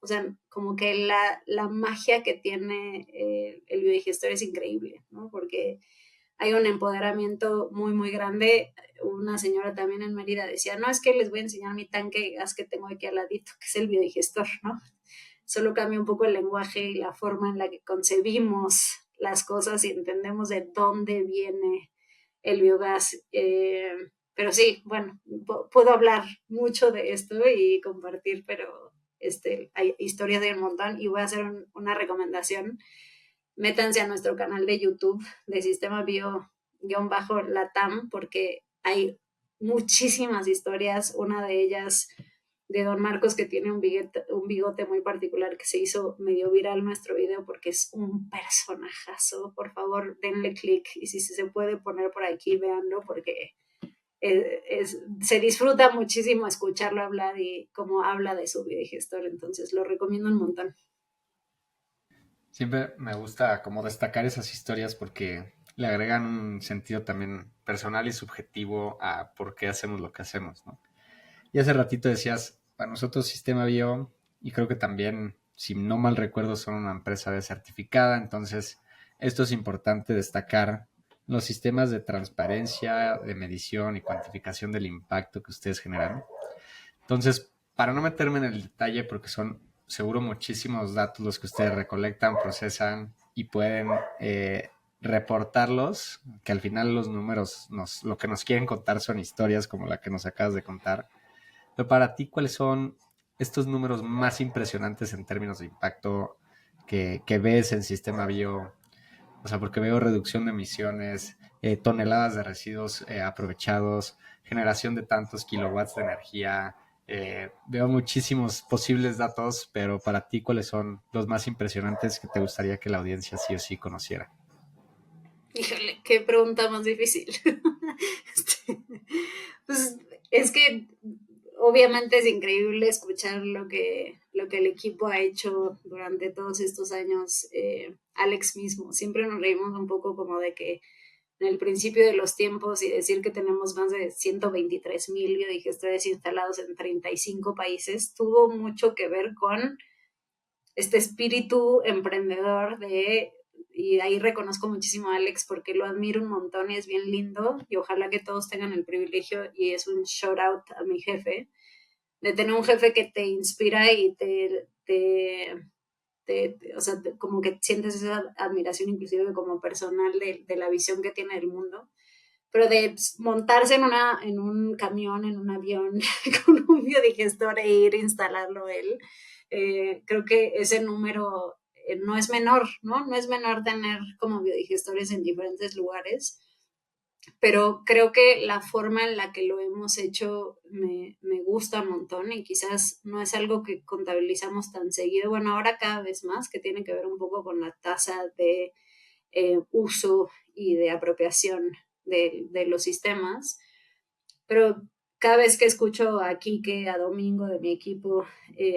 o sea, como que la magia que tiene el biodigestor es increíble, ¿no? Porque hay un empoderamiento muy, muy grande. Una señora también en Mérida decía, no, es que les voy a enseñar mi tanque de gas que tengo aquí al ladito, que es el biodigestor, ¿no? Solo cambia un poco el lenguaje y la forma en la que concebimos las cosas y entendemos de dónde viene el biogás. Pero sí, bueno, puedo hablar mucho de esto y compartir, pero hay historias de un montón y voy a hacer una recomendación. Métanse a nuestro canal de YouTube de Sistema Bio-Latam porque hay muchísimas historias, una de ellas de Don Marcos que tiene un bigote muy particular que se hizo medio viral nuestro video porque es un personajazo. Por favor, denle click y si se puede poner por aquí, véanlo porque se disfruta muchísimo escucharlo hablar y cómo habla de su biodigestor, entonces lo recomiendo un montón. Siempre me gusta como destacar esas historias porque le agregan un sentido también personal y subjetivo a por qué hacemos lo que hacemos, ¿no? Y hace ratito decías, para nosotros Sistema Bio, y creo que también, si no mal recuerdo, son una empresa B certificada, entonces esto es importante destacar los sistemas de transparencia, de medición y cuantificación del impacto que ustedes generan. Entonces, para no meterme en el detalle, porque son seguro muchísimos datos los que ustedes recolectan, procesan y pueden reportarlos, que al final los números, lo que nos quieren contar son historias como la que nos acabas de contar. Pero para ti, ¿cuáles son estos números más impresionantes en términos de impacto que ves en Sistema Bio? O sea, porque veo reducción de emisiones, toneladas de residuos aprovechados, generación de tantos kilowatts de energía. Veo muchísimos posibles datos, pero para ti, ¿cuáles son los más impresionantes que te gustaría que la audiencia sí o sí conociera? Híjole, qué pregunta más difícil. Este, pues es que obviamente es increíble escuchar lo que lo que el equipo ha hecho durante todos estos años, Alex mismo. Siempre nos reímos un poco como de que en el principio de los tiempos y decir que tenemos más de 123,000 biodigestores instalados en 35 países tuvo mucho que ver con este espíritu emprendedor y ahí reconozco muchísimo a Alex porque lo admiro un montón y es bien lindo y ojalá que todos tengan el privilegio y es un shout out a mi jefe, de tener un jefe que te inspira y o sea, como que sientes esa admiración inclusive como personal de la visión que tiene del mundo, pero de montarse en un camión, en un avión con un biodigestor e ir a instalarlo él, creo que ese número no es menor, ¿no? No es menor tener como biodigestores en diferentes lugares, pero creo que la forma en la que lo hemos hecho me gusta un montón y quizás no es algo que contabilizamos tan seguido. Bueno, ahora cada vez más, que tiene que ver un poco con la tasa de uso y de apropiación de los sistemas, pero cada vez que escucho a Quique, a Domingo de mi equipo,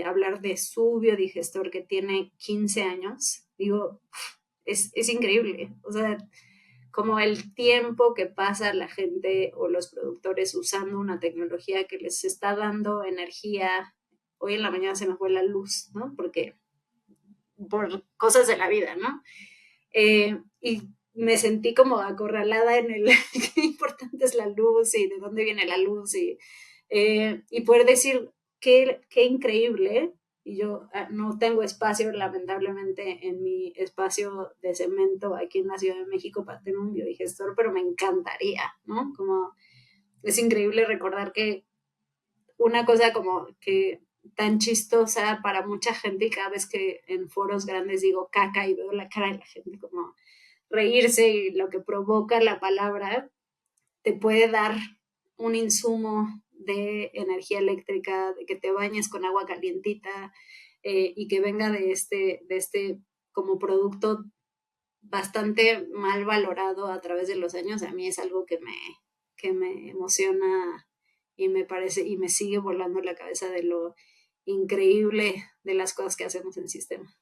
hablar de su biodigestor que tiene 15 años, digo, es increíble. O sea, como el tiempo que pasa la gente o los productores usando una tecnología que les está dando energía. Hoy en la mañana se me fue la luz, ¿no? Porque por cosas de la vida, ¿no? Y me sentí como acorralada en el qué importante es la luz y de dónde viene la luz y poder decir qué increíble. Y yo no tengo espacio, lamentablemente, en mi espacio de cemento aquí en la Ciudad de México para tener un biodigestor, pero me encantaría, ¿no? Como es increíble recordar que una cosa como que tan chistosa para mucha gente y cada vez que en foros grandes digo caca y veo la cara de la gente como reírse y lo que provoca la palabra, te puede dar un insumo de energía eléctrica, de que te bañes con agua calientita y que venga de este como producto bastante mal valorado a través de los años. A mí es algo que me emociona y me parece y me sigue volando la cabeza de lo increíble de las cosas que hacemos en el sistema.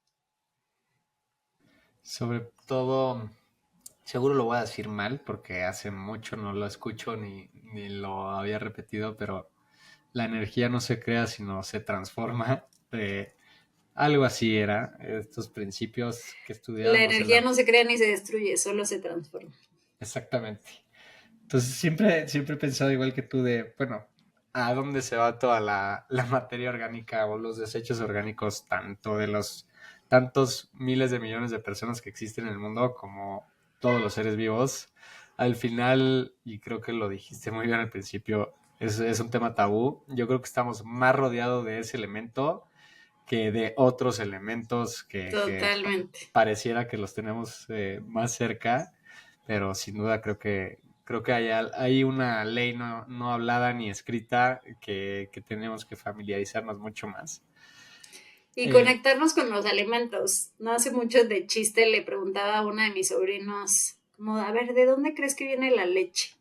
Sobre todo, seguro lo voy a decir mal porque hace mucho no lo escucho ni lo había repetido, pero la energía no se crea sino se transforma. Algo así era, estos principios que La estudiábamos en energía la... no se crea ni se destruye, solo se transforma. Exactamente. Entonces siempre he pensado igual que tú de, bueno, ¿a dónde se va toda la materia orgánica o los desechos orgánicos, tanto de los tantos miles de millones de personas que existen en el mundo como todos los seres vivos? Al final, y creo que lo dijiste muy bien al principio, es un tema tabú. Yo creo que estamos más rodeados de ese elemento que de otros elementos que Totalmente. pareciera que los tenemos más cerca, pero sin duda creo que hay una ley no hablada ni escrita que tenemos que familiarizarnos mucho más. Y conectarnos con los alimentos. No hace mucho de chiste le preguntaba a una de mis sobrinos, como, a ver, ¿de dónde crees que viene la leche?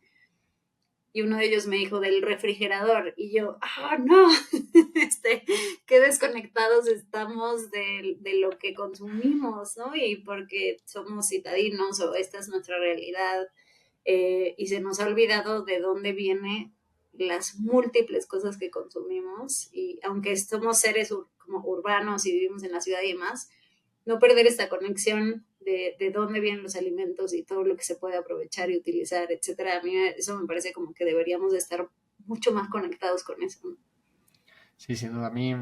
Y uno de ellos me dijo, del refrigerador. Y yo, no, qué desconectados estamos de lo que consumimos, ¿no? Y porque somos citadinos o esta es nuestra realidad. Y se nos ha olvidado de dónde vienen las múltiples cosas que consumimos. Y aunque somos seres como urbanos y vivimos en la ciudad y demás, no perder esta conexión de dónde vienen los alimentos y todo lo que se puede aprovechar y utilizar, etcétera. A mí eso me parece como que deberíamos de estar mucho más conectados con eso, ¿no? Sí, sin duda, a mí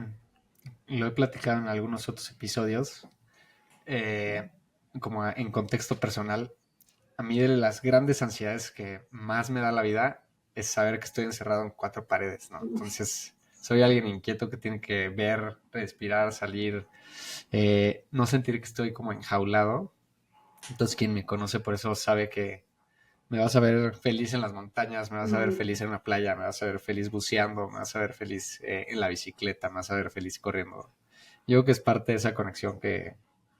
lo he platicado en algunos otros episodios, eh, como en contexto personal. A mí de las grandes ansiedades que más me da la vida es saber que estoy encerrado en cuatro paredes, ¿no? Entonces, soy alguien inquieto que tiene que ver, respirar, salir, no sentir que estoy como enjaulado. Entonces, quien me conoce por eso sabe que me vas a ver feliz en las montañas, me vas a ver feliz en una playa, me vas a ver feliz buceando, me vas a ver feliz en la bicicleta, me vas a ver feliz corriendo. Yo creo que es parte de esa conexión que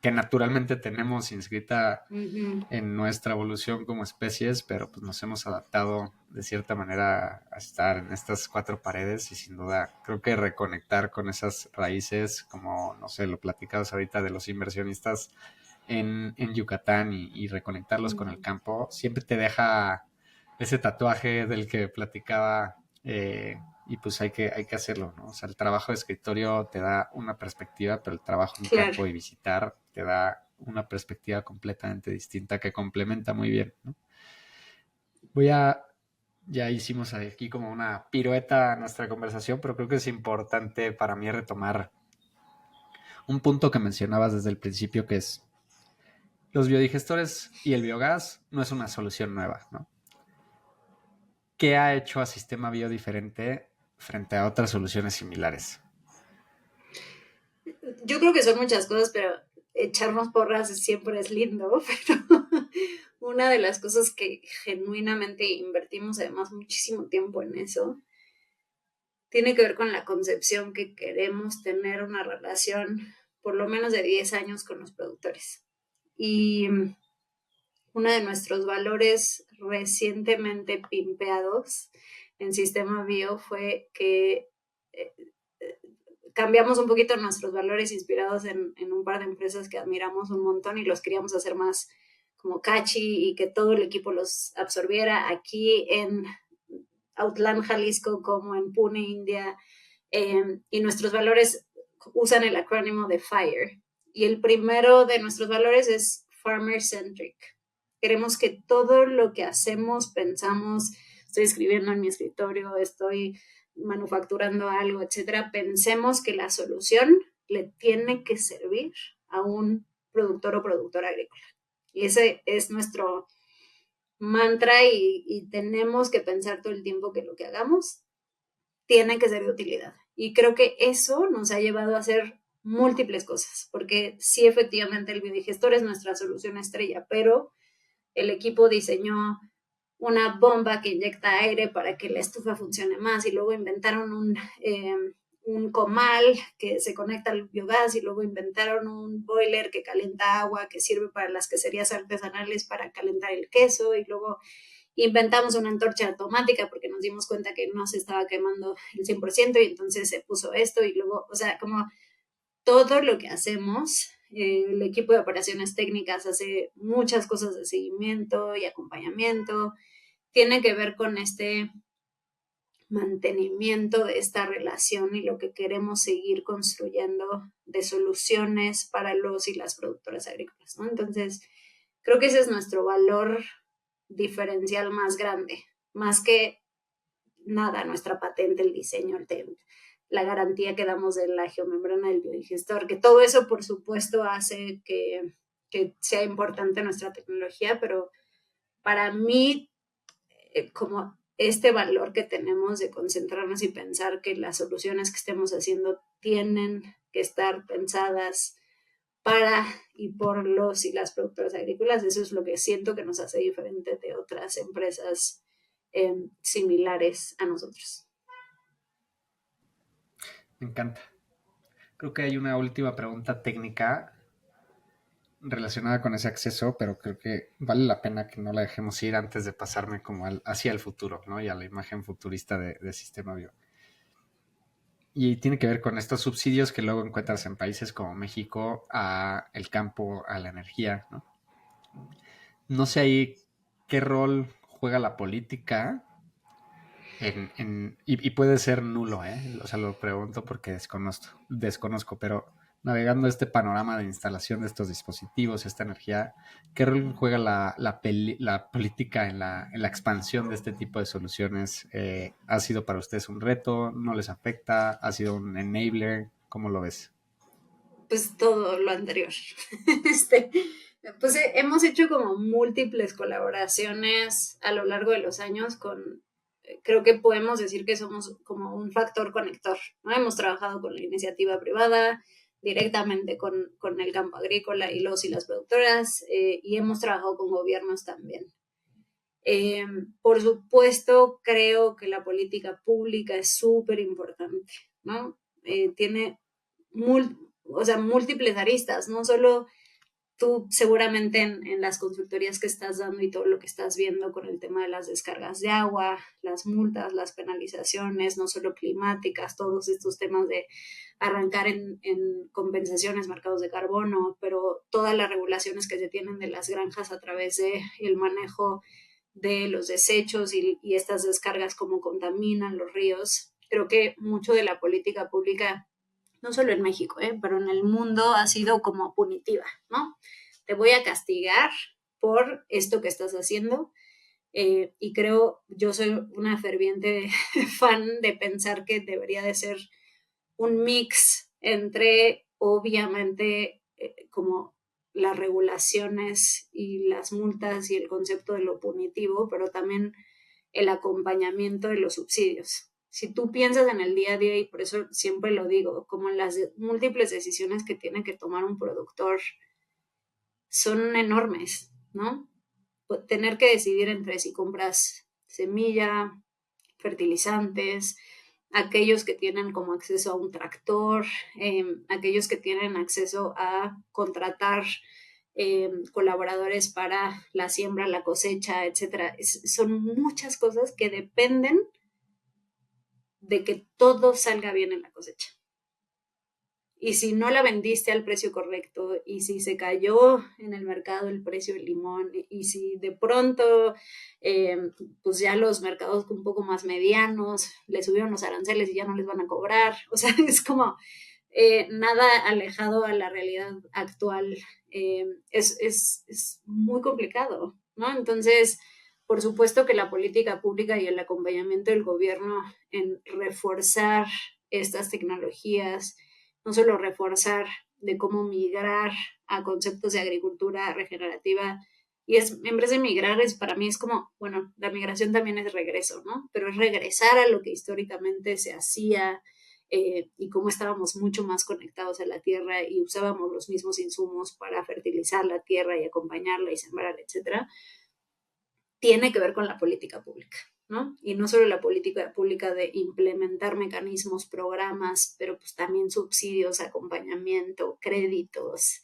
que naturalmente tenemos inscrita Ujú. en nuestra evolución como especies, pero pues nos hemos adaptado de cierta manera a estar en estas cuatro paredes y sin duda creo que reconectar con esas raíces, como no sé, lo platicabas ahorita de los inversionistas en Yucatán y reconectarlos con el campo, siempre te deja ese tatuaje del que platicaba y pues hay que hacerlo, ¿no? O sea, el trabajo de escritorio te da una perspectiva, pero el trabajo en Claro. campo y visitar te da una perspectiva completamente distinta que complementa muy bien, ¿no? Voy a, ya hicimos aquí como una pirueta a nuestra conversación, pero creo que es importante para mí retomar un punto que mencionabas desde el principio, que es los biodigestores y el biogás no es una solución nueva, ¿no? ¿Qué ha hecho a Sistema Bio diferente frente a otras soluciones similares? Yo creo que son muchas cosas, pero echarnos porras siempre es lindo, pero una de las cosas que genuinamente invertimos además muchísimo tiempo en eso, tiene que ver con la concepción que queremos tener una relación por lo menos de 10 años con los productores. Y uno de nuestros valores recientemente pimpeados en Sistema Bio fue que eh, cambiamos un poquito nuestros valores inspirados en un par de empresas que admiramos un montón y los queríamos hacer más como catchy y que todo el equipo los absorbiera aquí en Outland, Jalisco, como en Pune, India. Y nuestros valores usan el acrónimo de FIRE. Y el primero de nuestros valores es Farmer Centric. Queremos que todo lo que hacemos, pensamos, estoy escribiendo en mi escritorio, estoy manufacturando algo, etcétera, pensemos que la solución le tiene que servir a un productor o productora agrícola. Y ese es nuestro mantra y tenemos que pensar todo el tiempo que lo que hagamos tiene que ser de utilidad. Y creo que eso nos ha llevado a hacer múltiples cosas, porque sí, efectivamente, el biodigestor es nuestra solución estrella, pero el equipo diseñó una bomba que inyecta aire para que la estufa funcione más y luego inventaron un comal que se conecta al biogás y luego inventaron un boiler que calienta agua que sirve para las queserías artesanales para calentar el queso y luego inventamos una antorcha automática porque nos dimos cuenta que no se estaba quemando el 100% y entonces se puso esto y luego, o sea, como todo lo que hacemos, el equipo de operaciones técnicas hace muchas cosas de seguimiento y acompañamiento, tiene que ver con este mantenimiento de esta relación y lo que queremos seguir construyendo de soluciones para los y las productoras agrícolas, ¿no? Entonces, creo que ese es nuestro valor diferencial más grande, más que nada, nuestra patente, el diseño, la garantía que damos de la geomembrana del biodigestor, que todo eso, por supuesto, hace que sea importante nuestra tecnología, pero para mí, como este valor que tenemos de concentrarnos y pensar que las soluciones que estemos haciendo tienen que estar pensadas para y por los y las productoras agrícolas, eso es lo que siento que nos hace diferente de otras empresas similares a nosotros. Me encanta. Creo que hay una última pregunta técnica relacionada con ese acceso, pero creo que vale la pena que no la dejemos ir antes de pasarme como hacia el futuro, ¿no? Y a la imagen futurista de Sistema Bio. Y tiene que ver con estos subsidios que luego encuentras en países como México a el campo, a la energía, ¿no? No sé ahí qué rol juega la política y puede ser nulo, ¿eh? O sea, lo pregunto porque desconozco, pero navegando este panorama de instalación de estos dispositivos, esta energía, ¿qué rol juega la política en la expansión de este tipo de soluciones? ¿Ha sido para ustedes un reto? ¿No les afecta? ¿Ha sido un enabler? ¿Cómo lo ves? Pues todo lo anterior. este, pues hemos hecho como múltiples colaboraciones a lo largo de los años con, creo que podemos decir que somos como un factor conector, ¿no? Hemos trabajado con la iniciativa privada, directamente con el campo agrícola y los y las productoras, y hemos trabajado con gobiernos también. Por supuesto, creo que la política pública es súper importante, ¿no? Tiene o sea, múltiples aristas, no solo tú seguramente en las consultorías que estás dando y todo lo que estás viendo con el tema de las descargas de agua, las multas, las penalizaciones, no solo climáticas, todos estos temas de arrancar en compensaciones, mercados de carbono, pero todas las regulaciones que se tienen de las granjas a través de el manejo de los desechos y estas descargas, cómo contaminan los ríos. Creo que mucho de la política pública, no solo en México, pero en el mundo ha sido como punitiva, ¿no? Te voy a castigar por esto que estás haciendo. Y creo, yo soy una ferviente fan de pensar que debería de ser un mix entre, obviamente, como las regulaciones y las multas y el concepto de lo punitivo, pero también el acompañamiento de los subsidios. Si tú piensas en el día a día, y por eso siempre lo digo, como en las múltiples decisiones que tiene que tomar un productor, son enormes, ¿no? Tener que decidir entre si compras semilla, fertilizantes, aquellos que tienen como acceso a un tractor, aquellos que tienen acceso a contratar colaboradores para la siembra, la cosecha, etcétera. Son muchas cosas que dependen de que todo salga bien en la cosecha. Y si no la vendiste al precio correcto, y si se cayó en el mercado el precio del limón, y si de pronto, pues ya los mercados un poco más medianos le subieron los aranceles y ya no les van a cobrar, o sea, es como nada alejado a la realidad actual, es muy complicado, ¿no? Entonces, por supuesto que la política pública y el acompañamiento del gobierno en reforzar estas tecnologías, no solo reforzar de cómo migrar a conceptos de agricultura regenerativa, y es, en vez de migrar, para mí es como, bueno, la migración también es regreso, ¿no? Pero es regresar a lo que históricamente se hacía, y cómo estábamos mucho más conectados a la tierra y usábamos los mismos insumos para fertilizar la tierra y acompañarla y sembrar, etcétera, tiene que ver con la política pública, ¿no? Y no solo la política pública de implementar mecanismos, programas, pero pues también subsidios, acompañamiento, créditos.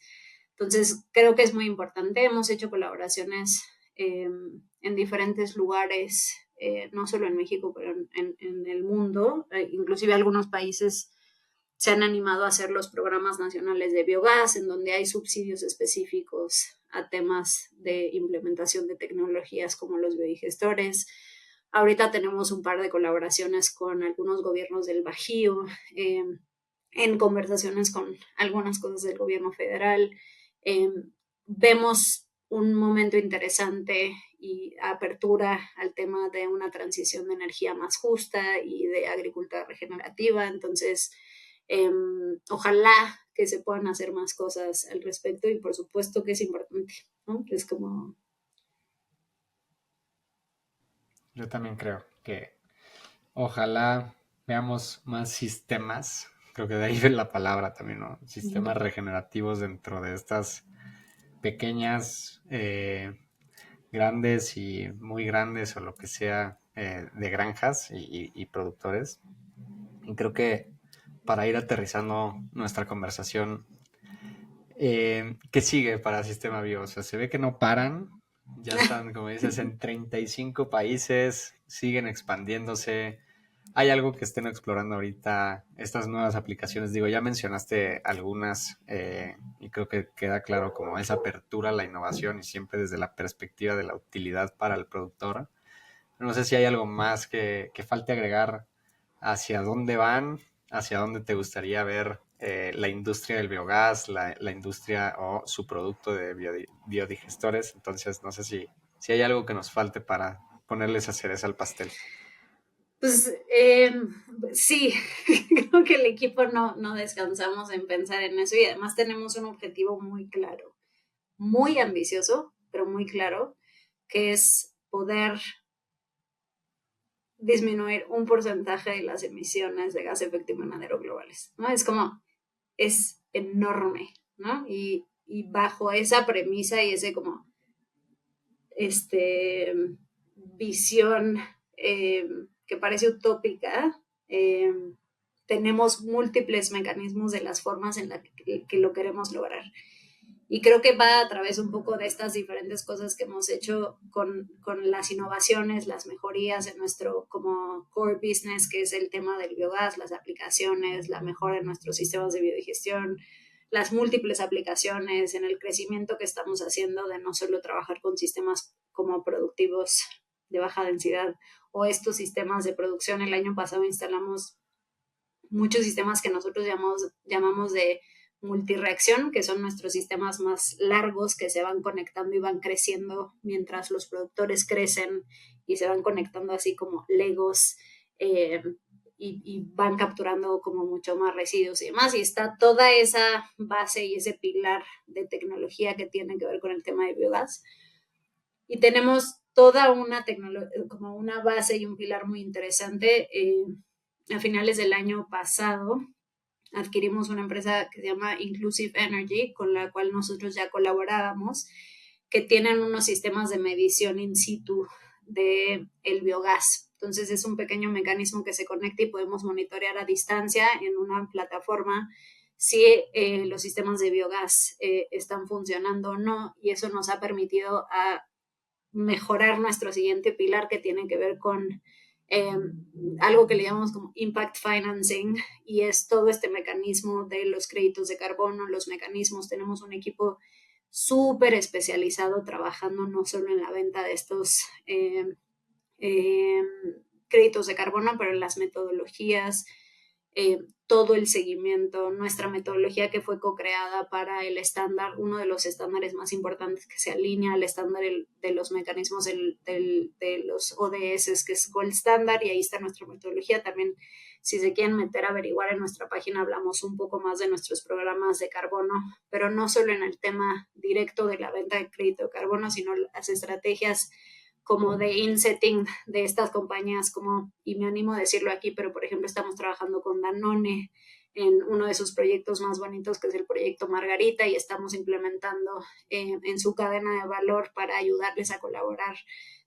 Entonces, creo que es muy importante. Hemos hecho colaboraciones en diferentes lugares, no solo en México, pero en el mundo. Inclusive algunos países se han animado a hacer los programas nacionales de biogás, en donde hay subsidios específicos a temas de implementación de tecnologías como los biodigestores. Ahorita tenemos un par de colaboraciones con algunos gobiernos del Bajío, en conversaciones con algunas cosas del gobierno federal. Vemos un momento interesante y apertura al tema de una transición de energía más justa y de agricultura regenerativa. Entonces, ojalá que se puedan hacer más cosas al respecto, y por supuesto que es importante, ¿no? Es como... Yo también creo que ojalá veamos más sistemas, creo que de ahí viene la palabra también, ¿no? Sistemas regenerativos dentro de estas pequeñas, grandes y muy grandes o lo que sea, de granjas y productores. Y creo que para ir aterrizando nuestra conversación, ¿qué sigue para Sistema Bio? O sea, se ve que no paran, ya están, como dices, en 35 países, siguen expandiéndose. ¿Hay algo que estén explorando ahorita estas nuevas aplicaciones? Digo, ya mencionaste algunas, y creo que queda claro como esa apertura a la innovación y siempre desde la perspectiva de la utilidad para el productor. No sé si hay algo más que falte agregar, hacia dónde van, hacia dónde te gustaría ver la industria del biogás, la industria o su producto de biodigestores. Entonces, no sé si hay algo que nos falte para ponerle esa cereza al pastel. Pues sí, creo que el equipo no descansamos en pensar en eso, y además tenemos un objetivo muy claro, muy ambicioso, pero muy claro, que es poder disminuir un porcentaje de las emisiones de gas de efecto invernadero globales, ¿no? Es como, es enorme, ¿no? Y bajo esa premisa y ese como, visión que parece utópica, tenemos múltiples mecanismos de las formas en las que lo queremos lograr. Y creo que va a través un poco de estas diferentes cosas que hemos hecho con las innovaciones, las mejorías en nuestro como core business, que es el tema del biogás, las aplicaciones, la mejora en nuestros sistemas de biodigestión, las múltiples aplicaciones, en el crecimiento que estamos haciendo de no solo trabajar con sistemas como productivos de baja densidad o estos sistemas de producción. El año pasado instalamos muchos sistemas que nosotros llamamos de multireacción, que son nuestros sistemas más largos que se van conectando y van creciendo mientras los productores crecen y se van conectando así como legos, y van capturando como mucho más residuos y demás. Y está toda esa base y ese pilar de tecnología que tiene que ver con el tema de biogás. Y tenemos toda una como una base y un pilar muy interesante. A finales del año pasado adquirimos una empresa que se llama Inclusive Energy, con la cual nosotros ya colaborábamos, que tienen unos sistemas de medición in situ de el biogás. Entonces es un pequeño mecanismo que se conecta y podemos monitorear a distancia en una plataforma si los sistemas de biogás están funcionando o no, y eso nos ha permitido mejorar nuestro siguiente pilar, que tiene que ver con eh, algo que le llamamos como impact financing, y es todo este mecanismo de los créditos de carbono, los mecanismos. Tenemos un equipo súper especializado trabajando no solo en la venta de estos eh, créditos de carbono, pero en las metodologías, todo el seguimiento, nuestra metodología que fue co-creada para el estándar, uno de los estándares más importantes que se alinea al estándar de los mecanismos de los ODS, que es Gold Standard, y ahí está nuestra metodología. También, si se quieren meter a averiguar en nuestra página, hablamos un poco más de nuestros programas de carbono, pero no solo en el tema directo de la venta de crédito de carbono, sino las estrategias como de insetting de estas compañías, como, y me animo a decirlo aquí, pero por ejemplo estamos trabajando con Danone en uno de sus proyectos más bonitos, que es el proyecto Margarita, y estamos implementando en su cadena de valor para ayudarles a colaborar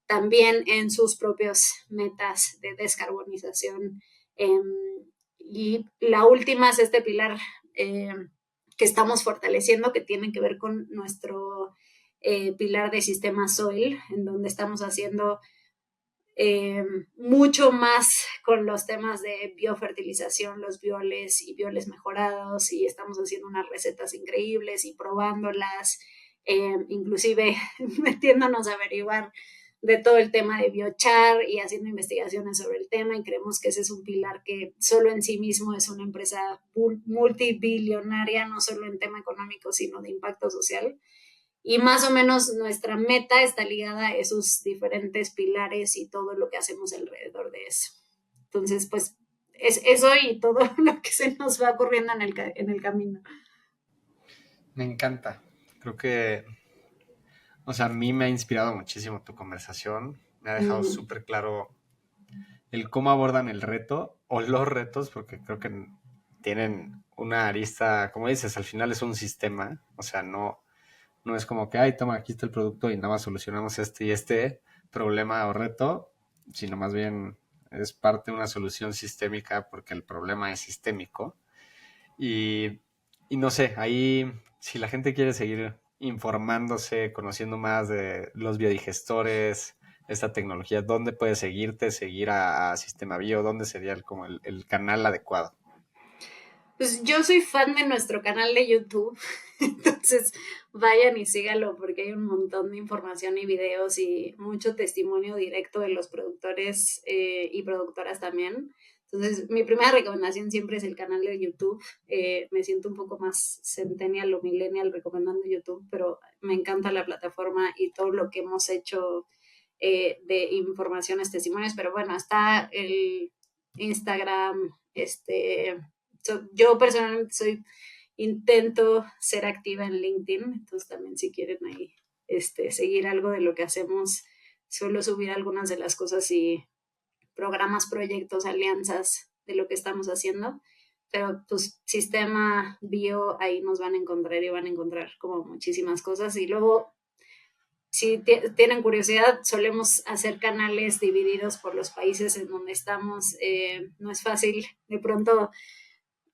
también en sus propias metas de descarbonización. Y la última es este pilar que estamos fortaleciendo, que tiene que ver con nuestro pilar de sistema soil, en donde estamos haciendo mucho más con los temas de biofertilización, los bioles y bioles mejorados, y estamos haciendo unas recetas increíbles y probándolas, inclusive metiéndonos a averiguar de todo el tema de biochar y haciendo investigaciones sobre el tema, y creemos que ese es un pilar que solo en sí mismo es una empresa multibillonaria, no solo en tema económico, sino de impacto social. Y más o menos nuestra meta está ligada a esos diferentes pilares y todo lo que hacemos alrededor de eso. Entonces, pues, es eso y todo lo que se nos va ocurriendo en el camino. Me encanta. Creo que, o sea, a mí me ha inspirado muchísimo tu conversación. Me ha dejado súper claro el cómo abordan el reto o los retos, porque creo que tienen una arista, como dices, al final es un sistema. O sea, no es como que, ay, toma, aquí está el producto y nada más solucionamos este y este problema o reto, sino más bien es parte de una solución sistémica porque el problema es sistémico. Y, y no sé, ahí si la gente quiere seguir informándose, conociendo más de los biodigestores, esta tecnología, ¿dónde puede seguirte, seguir a Sistema Bio? ¿Dónde sería como el canal adecuado? Pues yo soy fan de nuestro canal de YouTube, entonces vayan y síganlo porque hay un montón de información y videos y mucho testimonio directo de los productores y productoras también. Entonces, mi primera recomendación siempre es el canal de YouTube. Me siento un poco más centennial o millennial recomendando YouTube, pero me encanta la plataforma y todo lo que hemos hecho de informaciones, testimonios. Pero bueno, está el Instagram, yo personalmente intento ser activa en LinkedIn, entonces también si quieren ahí seguir algo de lo que hacemos, suelo subir algunas de las cosas y programas, proyectos, alianzas de lo que estamos haciendo, pero pues sistema bio, ahí nos van a encontrar y van a encontrar como muchísimas cosas. Y luego, si tienen curiosidad, solemos hacer canales divididos por los países en donde estamos. No es fácil de pronto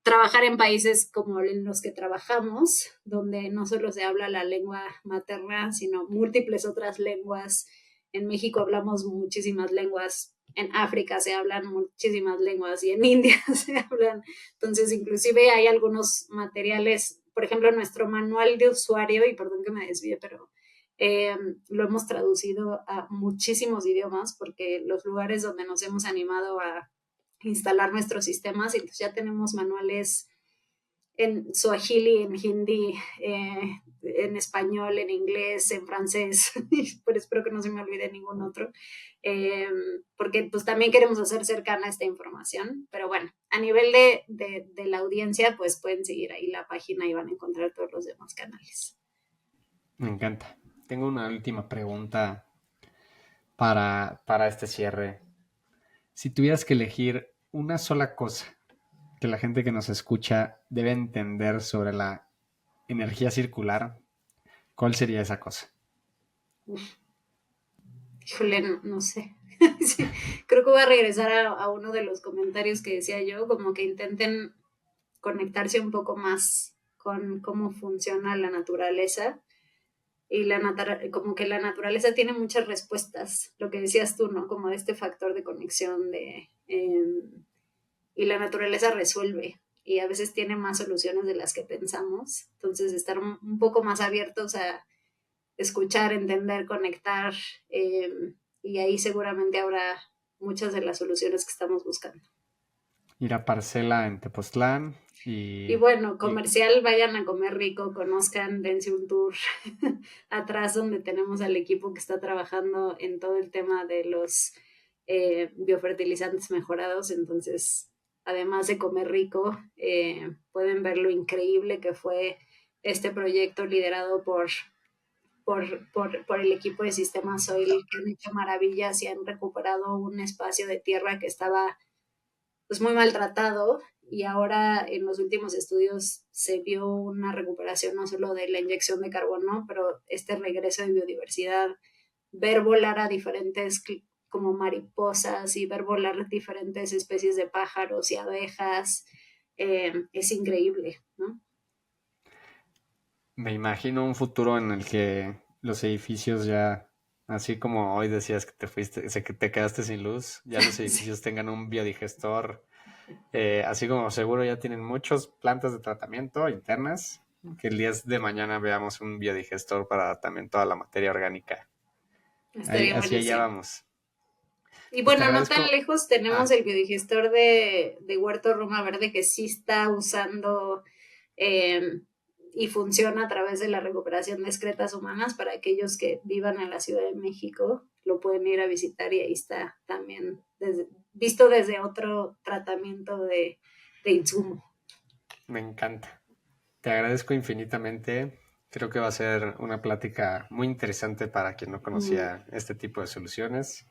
trabajar en países como en los que trabajamos, donde no solo se habla la lengua materna, sino múltiples otras lenguas. En México hablamos muchísimas lenguas, en África se hablan muchísimas lenguas y en India se hablan. Entonces, inclusive hay algunos materiales, por ejemplo, nuestro manual de usuario, y perdón que me desvíe, pero lo hemos traducido a muchísimos idiomas porque los lugares donde nos hemos animado a instalar nuestros sistemas, y entonces ya tenemos manuales en Swahili, en Hindi, en español, en inglés, en francés, pero espero que no se me olvide ningún otro, porque pues también queremos hacer cercana esta información, pero bueno, a nivel de la audiencia, pues pueden seguir ahí la página y van a encontrar todos los demás canales. Me encanta. Tengo una última pregunta para este cierre. Si tuvieras que elegir una sola cosa que la gente que nos escucha debe entender sobre la energía circular, ¿cuál sería esa cosa? Híjole, no sé. Sí, creo que voy a regresar a uno de los comentarios que decía yo, como que intenten conectarse un poco más con cómo funciona la naturaleza y como que la naturaleza tiene muchas respuestas, lo que decías tú, ¿no? Como este factor de conexión y la naturaleza resuelve y a veces tiene más soluciones de las que pensamos, entonces estar un poco más abiertos a escuchar, entender, conectar, y ahí seguramente habrá muchas de las soluciones que estamos buscando. Ir a Parcela en Tepoztlán Y bueno, comercial, vayan a comer rico, conozcan, dense un tour atrás donde tenemos al equipo que está trabajando en todo el tema de los biofertilizantes mejorados. Entonces, además de comer rico, pueden ver lo increíble que fue este proyecto liderado por el equipo de Sistema Soil, que han hecho maravillas y han recuperado un espacio de tierra que estaba pues muy maltratado, y ahora en los últimos estudios se vio una recuperación no solo de la inyección de carbono, pero este regreso de biodiversidad, ver volar a diferentes como mariposas y ver volar diferentes especies de pájaros y abejas, es increíble, ¿no? Me imagino un futuro en el que los edificios ya, así como hoy decías que te fuiste, que te quedaste sin luz, ya los edificios sí tengan un biodigestor, así como seguro ya tienen muchas plantas de tratamiento internas, que el día de mañana veamos un biodigestor para también toda la materia orgánica. Así allá vamos. Y bueno, no tan lejos tenemos el biodigestor de Huerto Roma Verde, que sí está usando y funciona a través de la recuperación de excretas humanas. Para aquellos que vivan en la Ciudad de México, lo pueden ir a visitar y ahí está también visto desde otro tratamiento de insumo. Me encanta. Te agradezco infinitamente. Creo que va a ser una plática muy interesante para quien no conocía este tipo de soluciones.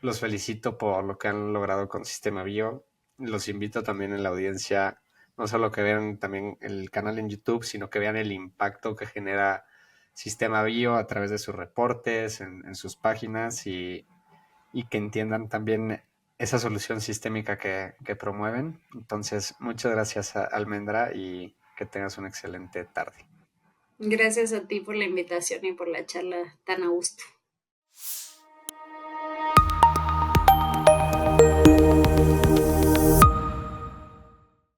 Los felicito por lo que han logrado con Sistema Bio. Los invito también en la audiencia, no solo que vean también el canal en YouTube, sino que vean el impacto que genera Sistema Bio a través de sus reportes, en sus páginas, y que entiendan también esa solución sistémica que promueven. Entonces, muchas gracias, Almendra, y que tengas una excelente tarde. Gracias a ti por la invitación y por la charla tan a gusto.